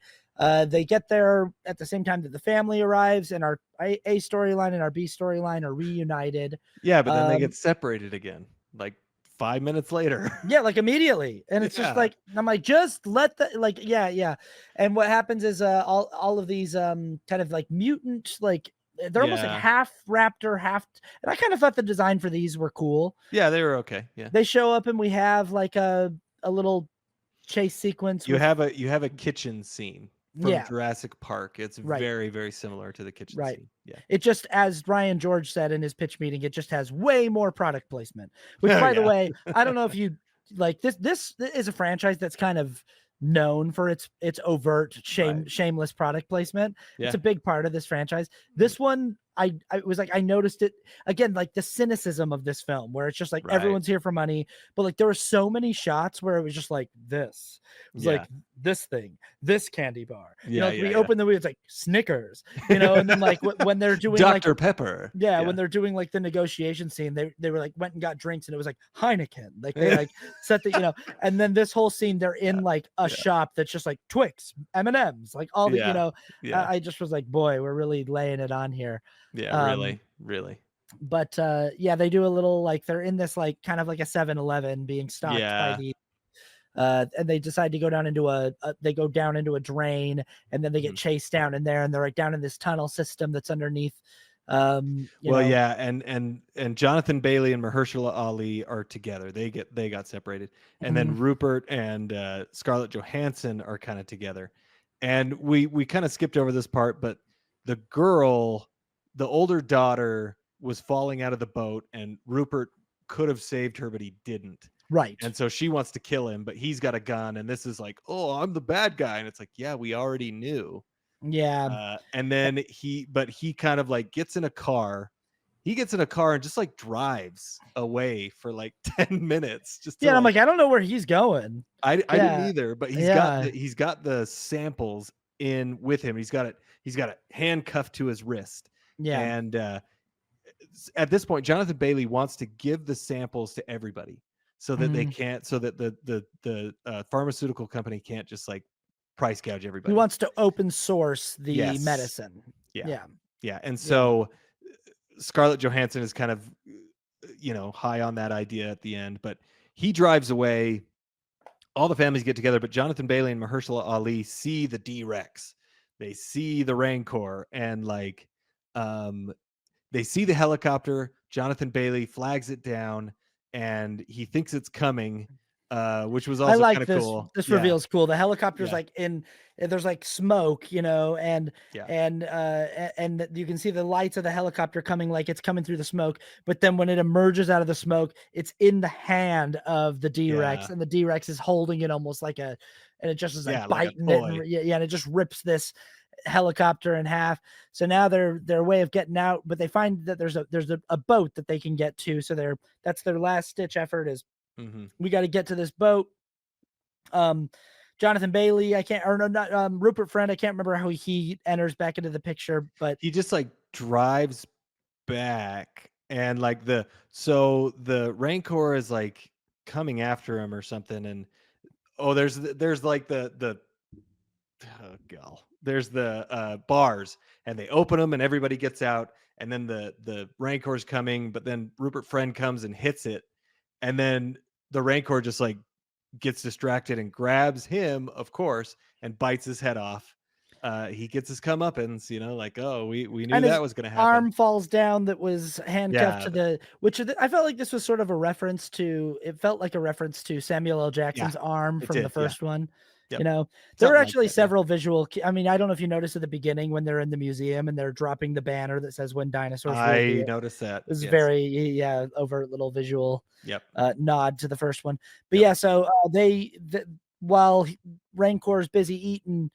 They get there at the same time that the family arrives, and our A storyline and our B storyline are reunited. Yeah, but then they get separated again, like 5 minutes later. Yeah, like immediately. And it's just Yeah. like, I'm like, just let the like, yeah, yeah. And what happens is all of these kind of like mutant, like they're almost like Yeah. half raptor, half, and I kind of thought the design for these were cool. Yeah, they were okay. Yeah. They show up and we have like a little chase sequence You with have a kitchen scene from yeah, Jurassic Park. It's right. very, very similar to the kitchen Right. scene. Yeah. It just, as Ryan George said in his pitch meeting, it just has way more product placement, which Oh, by the yeah. way, I don't know if you like this is a franchise that's kind of known for its overt Right. shameless product placement. Yeah. It's a big part of this franchise. This one, I was like, I noticed it again, like the cynicism of this film where it's just like Right. everyone's here for money, but like there were so many shots where it was just like this. It was Yeah. like this thing, this candy bar. Yeah, We open the movie, it's like Snickers, and then like when they're doing Dr. like Pepper. yeah, when they're doing like the negotiation scene, they were like went and got drinks, and it was like Heineken. Like they like set the and then this whole scene they're in like a shop that's just like Twix, M&Ms, like all the Yeah. I just was like, boy, we're really laying it on here. Yeah, really. But yeah, they do a little like they're in this like kind of like a 7-Eleven being stocked by Yeah. the and they decide to go down into they go down into a drain, and then they get chased down in there, and they're like down in this tunnel system that's underneath. Yeah, and Jonathan Bailey and Mahershala Ali are together. They got separated, and then Rupert and Scarlett Johansson are kind of together. And we kind of skipped over this part, but the girl, the older daughter, was falling out of the boat, and Rupert could have saved her, but he didn't. Right. And so she wants to kill him, but he's got a gun, and this is like, oh, I'm the bad guy. And it's like, yeah, we already knew. Yeah. And then he kind of like gets in a car. He gets in a car and just like drives away for like 10 minutes. Just I'm like, I don't know where he's going. I didn't either, but he's got the samples in with him. He's got it handcuffed to his wrist. Yeah. And at this point, Jonathan Bailey wants to give the samples to everybody so that they can't, so that the pharmaceutical company can't just like price gouge He everybody. wants to open source the Yes. medicine. Yeah. Yeah. Yeah. And so Scarlett Johansson is kind of, high on that idea at the end, but he drives away. All the families get together, but Jonathan Bailey and Mahershala Ali see the D-Rex. They see the Rancor, and like, they see the helicopter. Jonathan Bailey flags it down, and he thinks it's coming, which was I also like kind of this. cool. This Yeah. reveal's cool. The helicopter's Yeah. like there's like smoke, and Yeah. and you can see the lights of the helicopter coming, like it's coming through the smoke. But then when it emerges out of the smoke, it's in the hand of the D-Rex, Yeah. and the D-Rex is holding it almost like and it just is like like a biting toy. it, and it just rips this helicopter in half. So now their way of getting out, but they find that there's a boat that they can get to. So that's their last ditch effort is we got to get to this boat. Jonathan Bailey, I can't, or no, not Rupert Friend. I can't remember how he enters back into the picture, but he just like drives back, and like the Rancor is like coming after him or something, and there's like the there's the bars, and they open them and everybody gets out, and then the Rancor's coming, but then Rupert Friend comes and hits it, and then the Rancor just like gets distracted and grabs him, of course, and bites his head off. He gets his comeuppance, like, oh, we knew that was going to happen. Arm falls down that was handcuffed to I felt like this was sort of a reference to. It felt like a reference to Samuel L. Jackson's arm from the first one. Yep. There were actually several visual. I mean, I don't know if you noticed at the beginning when they're in the museum and they're dropping the banner that says "When Dinosaurs Will Be." I noticed that. It was very overt little visual nod to the first one. But so while Rancor's busy eating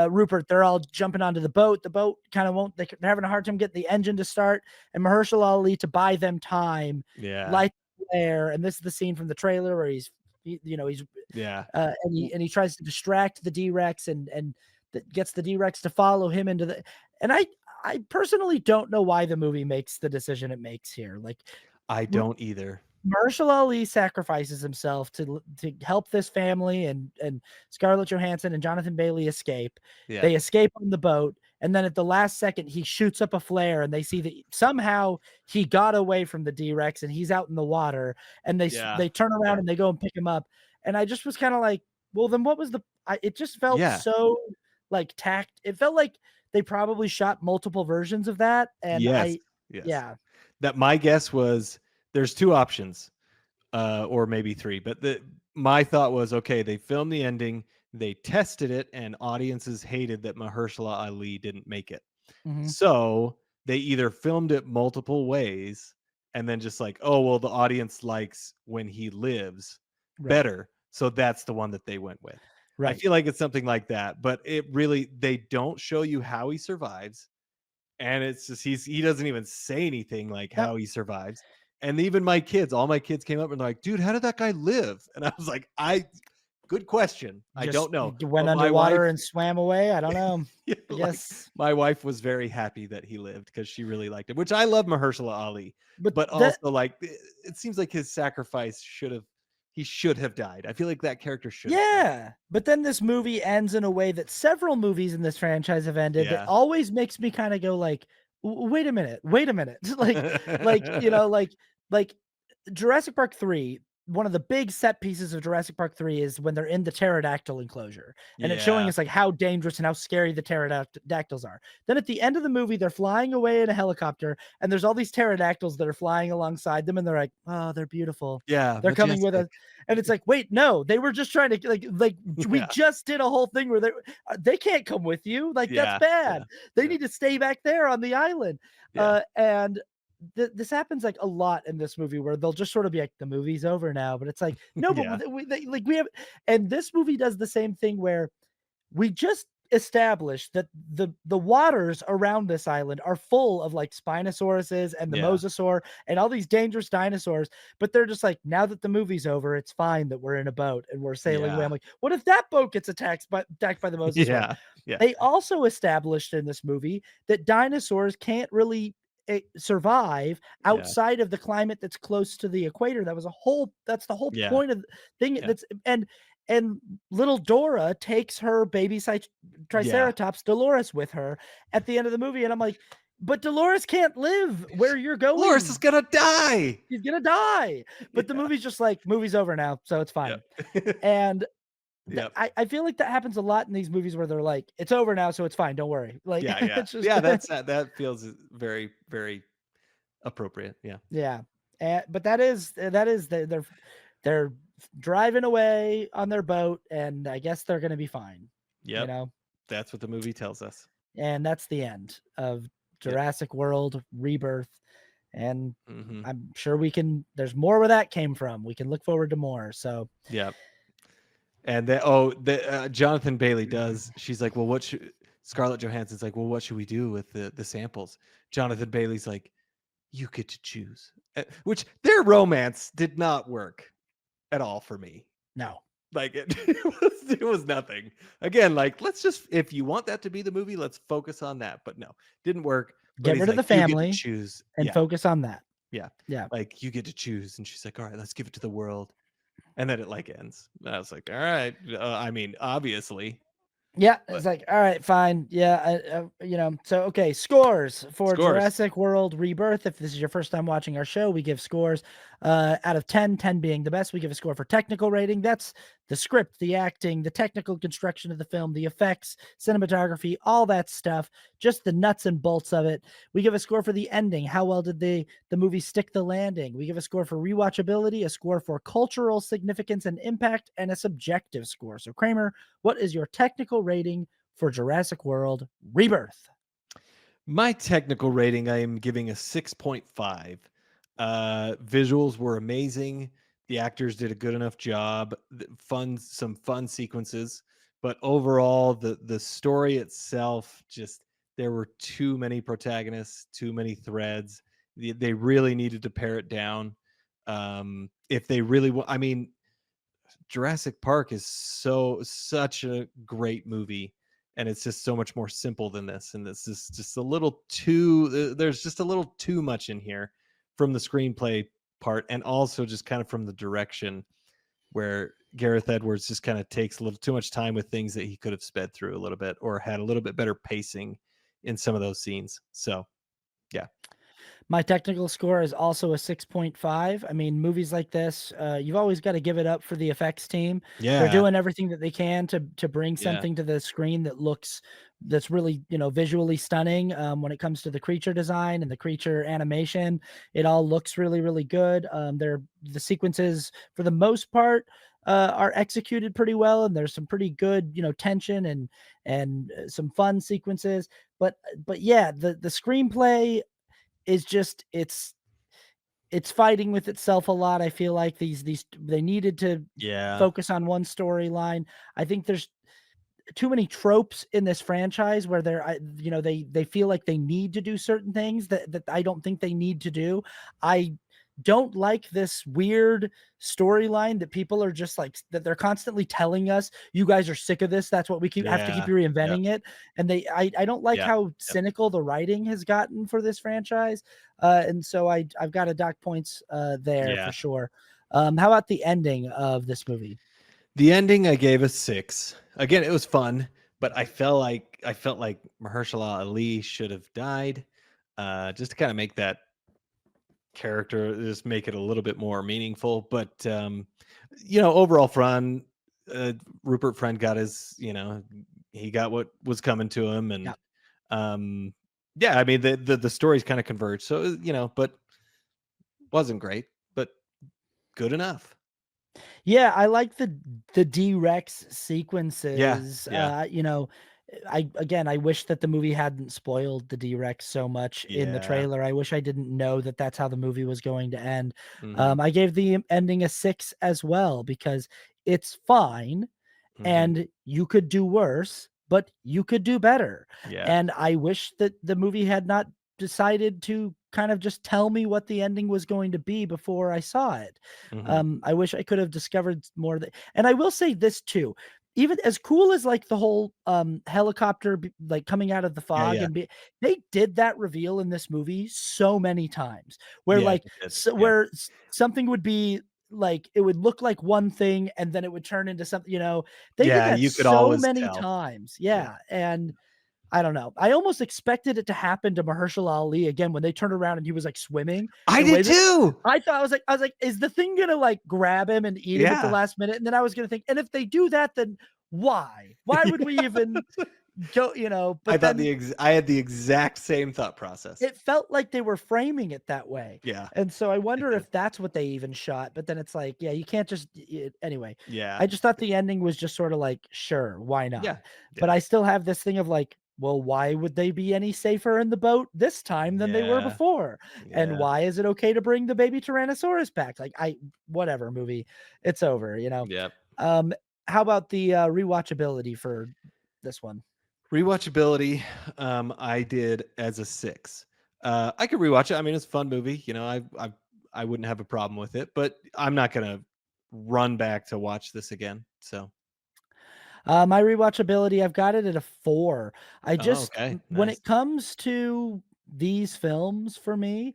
Rupert, they're all jumping onto the boat. The boat kind of won't. They're having a hard time getting the engine to start. And Mahershala Ali, to buy them time, lights the flare. And this is the scene from the trailer where he's and he tries to distract the D-Rex and gets the D-Rex to follow him into the. And I personally don't know why the movie makes the decision it makes here. Like, I don't either. Mahershala Ali sacrifices himself to help this family, and Scarlett Johansson and Jonathan Bailey escape. Yeah. They escape on the boat, and then at the last second, he shoots up a flare, and they see that somehow he got away from the D-Rex, and he's out in the water. And they turn around and they go and pick him up. And I just was kind of like, well, then what was it just felt so like tacked. It felt like they probably shot multiple versions of that. And that my guess was there's two options, or maybe three, but my thought was, okay, they filmed the ending, they tested it, and audiences hated that Mahershala Ali didn't make it. So they either filmed it multiple ways and then just like, oh, well, the audience likes when he lives better, so that's the one that they went with. I feel like it's something like that, but they don't show you how he survives. And it's just, he doesn't even say anything like how he survives. And even all my kids came up and they're like, dude, how did that guy live? And I was like, good question. I don't know. Went underwater and swam away. I don't know. Yes. My wife was very happy that he lived because she really liked it, which I love Mahershala Ali, but also like, it seems like his sacrifice he should have died. I feel like that character should. Yeah. But then this movie ends in a way that several movies in this franchise have ended that always makes me kind of go like, wait a minute. like Jurassic Park 3, one of the big set pieces of Jurassic Park 3 is when they're in the pterodactyl enclosure, and it's showing us like how dangerous and how scary the pterodactyls are. Then at the end of the movie, they're flying away in a helicopter, and there's all these pterodactyls that are flying alongside them, and they're like, oh, they're beautiful. Yeah. They're coming with us. And it's like, wait, no, they were just trying to like we just did a whole thing where they can't come with you. Like, that's bad. They need to stay back there on the island. And this happens like a lot in this movie where they'll just sort of be like, the movie's over now, but it's like, no, but we have, and this movie does the same thing where we just established that the waters around this island are full of like Spinosauruses and the Yeah. Mosasaur and all these dangerous dinosaurs, but they're just like, now that the movie's over, it's fine that we're in a boat and we're sailing away. Yeah. I'm like, what if that boat gets attacked by the Mosasaur? Yeah. Yeah. They also established in this movie that dinosaurs can't really survive Yeah. outside of the climate that's close to the equator. That's the whole Yeah. point of the thing. Yeah. That's and little Dora takes her baby Yeah. Triceratops Dolores with her at the end of the movie, and I'm like, but Dolores can't live where you're Dolores is going. gonna die. She's gonna die. But the Yeah. movie's just like, movie's over now, so it's fine. Yep. And Yep. I feel like that happens a lot in these movies where they're like, it's over now, so it's fine, don't worry. Like, Yeah, yeah. it's just Yeah, that feels very, very appropriate. Yeah. yeah. But they're driving away on their boat, and I guess they're gonna be fine. You Yep. know, That's what the movie tells us. and that's the end of Yep. Jurassic World Rebirth. And Mhm. I'm sure there's more where that came from. We can look forward to more. So Yep. And Jonathan Bailey does. She's like, well, what should Scarlett Johansson's like? Well, what should we do with the samples? Jonathan Bailey's like, you get to choose. Which their romance did not work at all for me. no. Like it was nothing. Again, like let's just if you want that to be the movie, let's focus on that. But no, didn't work. But Get he's rid of like, the you get to family choose. and Yeah, focus on that. yeah. Yeah. Like you get to choose. And she's like, all right, let's give it to the world. And then it like ends. And I was like, all right. I mean, obviously. Yeah, But it's like, all right, fine. Yeah, so okay, scores for scores. Jurassic World Rebirth. If this is your first time watching our show, we give scores out of 10, 10 being the best. We give a score for technical rating. That's the script, the acting, the technical construction of the film, the effects, cinematography, all that stuff, just the nuts and bolts of it. We give a score for the ending. How well did the movie stick the landing? We give a score for rewatchability, a score for cultural significance and impact, and a subjective score. So Kramer, what is your technical rating for Jurassic World Rebirth? My technical rating, I am giving a 6.5. Visuals were amazing. The actors did a good enough job. Some fun sequences, but overall, the story itself, just there were too many protagonists, too many threads. They really needed to pare it down. If they really, I mean, Jurassic Park is such a great movie, and it's just so much more simple than this. And this is just a little too. There's just a little too much in here from the screenplay part, and also just kind of from the direction, where Gareth Edwards just kind of takes a little too much time with things that he could have sped through a little bit, or had a little bit better pacing in some of those scenes. So, yeah. My technical score is also a 6.5. I mean, movies like this, you've always got to give it up for the effects team. They're Yeah. doing everything that they can to bring Yeah. something to the screen that's really, visually stunning. When it comes to the creature design and the creature animation, it all looks really, really good. The sequences for the most part are executed pretty well, and there's some pretty good, tension and some fun sequences. But yeah, the screenplay is just it's fighting with itself a lot. I feel like these they needed to Yeah. focus on one storyline. I think there's too many tropes in this franchise where they feel like they need to do certain things that I don't think they need to do. I don't like this weird storyline that people are just like that they're constantly telling us, you guys are sick of this, that's what we have to keep Yeah. reinventing it. And I don't like Yeah. how Yep. cynical the writing has gotten for this franchise. And so I've got to dock points there Yeah. for sure. How about the ending of this movie? The ending I gave a 6. Again, it was fun, but I felt like Mahershala Ali should have died, just to kind of make that character, just make it a little bit more meaningful. But overall fun. Rupert Friend got his, he got what was coming to him, and yeah, I mean the stories kind of converged. So but wasn't great, but good enough. Yeah, I like the D-Rex Yeah, sequences. yeah, I wish that the movie hadn't spoiled the D-Rex so much in the yeah. trailer. I wish I didn't know that that's how the movie was going to end. Hmm. I gave the ending a 6 as well because it's fine Hmm. and you could do worse, but you could do better. Yeah. And I wish that the movie had not decided to kind of just tell me what the ending was going to be before I saw it. Mhm. I wish I could have discovered more that, and I will say this too, even as cool as like the whole helicopter like coming out of the Yeah, fog yeah. and they did that reveal in this movie so many times where Yeah, like they did. so, Yeah. where something would be like it would look like one thing and then it would turn into something, they did Yeah, that you could so always many tell. times. Yeah. Yeah. And I don't know. I almost expected it to happen to Mahershala Ali again when they turned around and he was like swimming I and did waving. too! I thought I was like, is the thing gonna like grab him and eat him at the Yeah. last minute? And then I was gonna think, and if they do that, then why? Why would we even Yeah. go? I But thought then I had the exact same thought process. it felt like they were framing it that way. Yeah, And so I it wonder did. if that's what they even shot. But then it's like, yeah, you can't just anyway. Yeah. I just thought the ending was just sort of like, sure, why not? Yeah. But Yeah. I still have this thing of like, well, why would they be any safer in the boat this time than they were Yeah. before? And Yeah. why is it okay to bring the baby Tyrannosaurus back? Like, whatever movie, it's over. Yep. Um, how about the rewatchability for this one? Rewatchability, I did as a 6. I could rewatch it. I mean, it's a fun movie. I wouldn't have a problem with it, but I'm not gonna run back to watch this again. So, My rewatchability, I've got it at a 4. I oh, just okay, when nice. it comes to these films for me,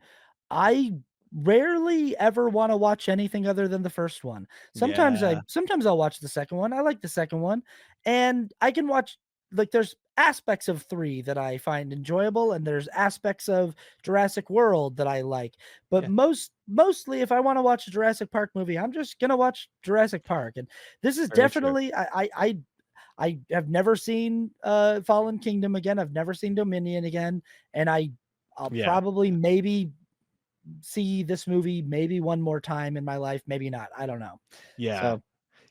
I rarely ever wanna watch anything other than the first one. Yeah, Sometimes I'll watch the second one. I like the second one, and I can watch like, there's aspects of 3 that I find enjoyable, and there's aspects of Jurassic World that I like. But yeah, mostly, if I wanna watch a Jurassic Park movie, I'm just gonna watch Jurassic Park, and this is very true. definitely I have never seen Fallen Kingdom again. I've never seen Dominion again, and I'll Yeah, probably maybe see this movie maybe one more time in my life, maybe not. I don't know. yeah. So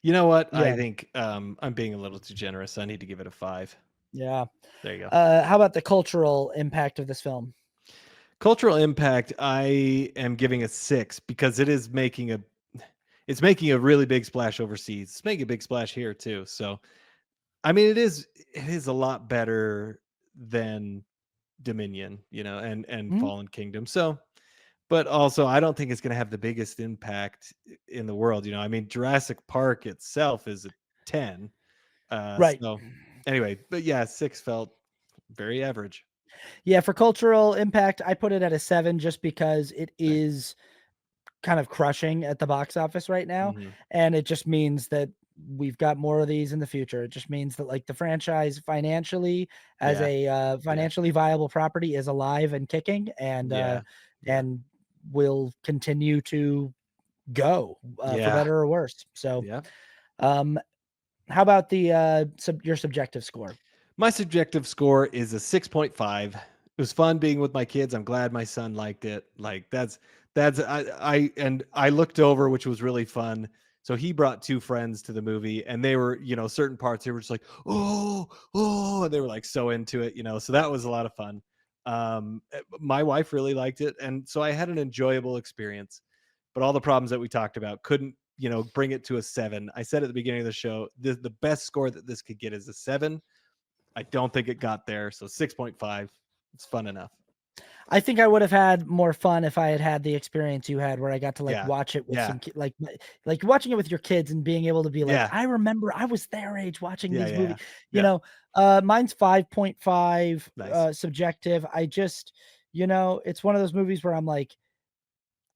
You know what? I yeah, think I'm being a little too generous. I need to give it a 5. yeah. There you go. How about the cultural impact of this film? Cultural impact, I am giving a 6 because it's making a really big splash overseas. It's making a big splash here too. So, I mean, it is a lot better than Dominion, and Mhm. Fallen Kingdom. So, but also I don't think it's going to have the biggest impact in the world. I mean, Jurassic Park itself is a 10. Right. So anyway, but yeah, 6 felt very average. Yeah, for cultural impact, I put it at a 7 just because it Nice. is kind of crushing at the box office right now, Hmm. and it just means that we've got more of these in the future. It just means that, like, the franchise financially as Yeah. a, Yeah. financially viable property is alive and kicking Yeah. Yeah. and will continue to go, for Yeah. better or worse. So, Yeah. um, how about the, your subjective score? My subjective score is a 6.5. It was fun being with my kids. I'm glad my son liked it. Like that's I looked over, which was really fun. So he brought 2 friends to the movie and they were, certain parts they were just like, "Oh, oh," and they were like so into it. So that was a lot of fun. My wife really liked it and so I had an enjoyable experience. But all the problems that we talked about couldn't, bring it to a 7. I said at the beginning of the show, the best score that this could get is a 7. I don't think it got there. So 6.5. It's fun enough. I think I would have had more fun if I had had the experience you had where I got to, like, Yeah. watch it with Yeah. some like, watching it with your kids and being able to be like, Yeah. "I remember I was their age watching Yeah. these Yeah. movies." You Yeah. know? Mine's 5.5, Nice. subjective. I just it's one of those movies where I'm like,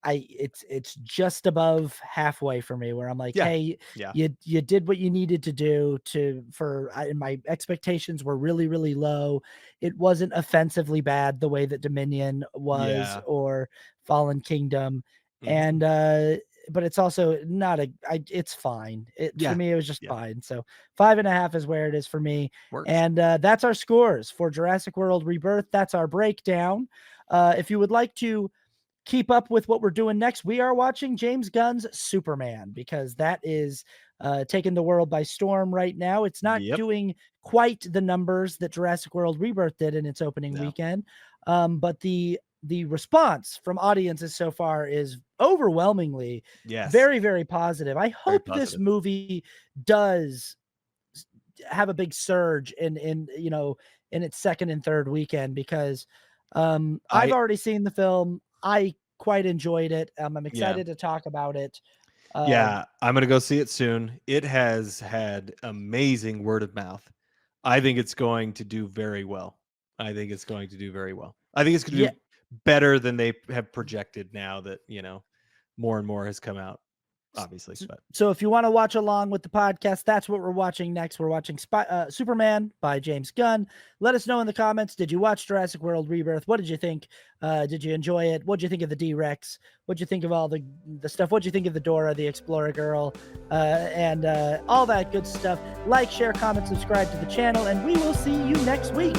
it's just above halfway for me where I'm like, Yeah. "Hey, Yeah. you did what you needed to do and my expectations were really, really low. It wasn't offensively bad the way that Dominion was Yeah. or Fallen Kingdom, Hmm. and, but it's also not it's fine. For Yeah. me, it was just Yeah. fine, so 5.5 is where it is for me, Works. and, that's our scores for Jurassic World Rebirth. That's our breakdown. If you would like to keep up with what we're doing next, we are watching James Gunn's Superman because that is taking the world by storm right now. It's not Yep. doing quite the numbers that Jurassic World Rebirth did in its opening No. weekend, but the response from audiences so far is overwhelmingly Yes. very, very positive. I Very hope this positive. movie does have a big surge in you know, in its second and third weekend, because I've already seen the film. I quite enjoyed it. I'm excited to talk about it. Yeah, I'm gonna go see it soon. It has had amazing word of mouth. I think it's going to do very well. I think it's going to do very well. I think it's going to Yeah. do better than they have projected now that, more and more has come out, obviously. But So if you want to watch along with the podcast, that's what we're watching next. We're watching Superman by James Gunn. Let us know in the comments. Did you watch Jurassic World Rebirth? What did you think? Did you enjoy it? What did you think of the D-Rex? What did you think of all the stuff? What did you think of the Dora, the Explorer Girl, and all that good stuff? Like, share, comment, subscribe to the channel, and we will see you next week.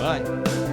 bye.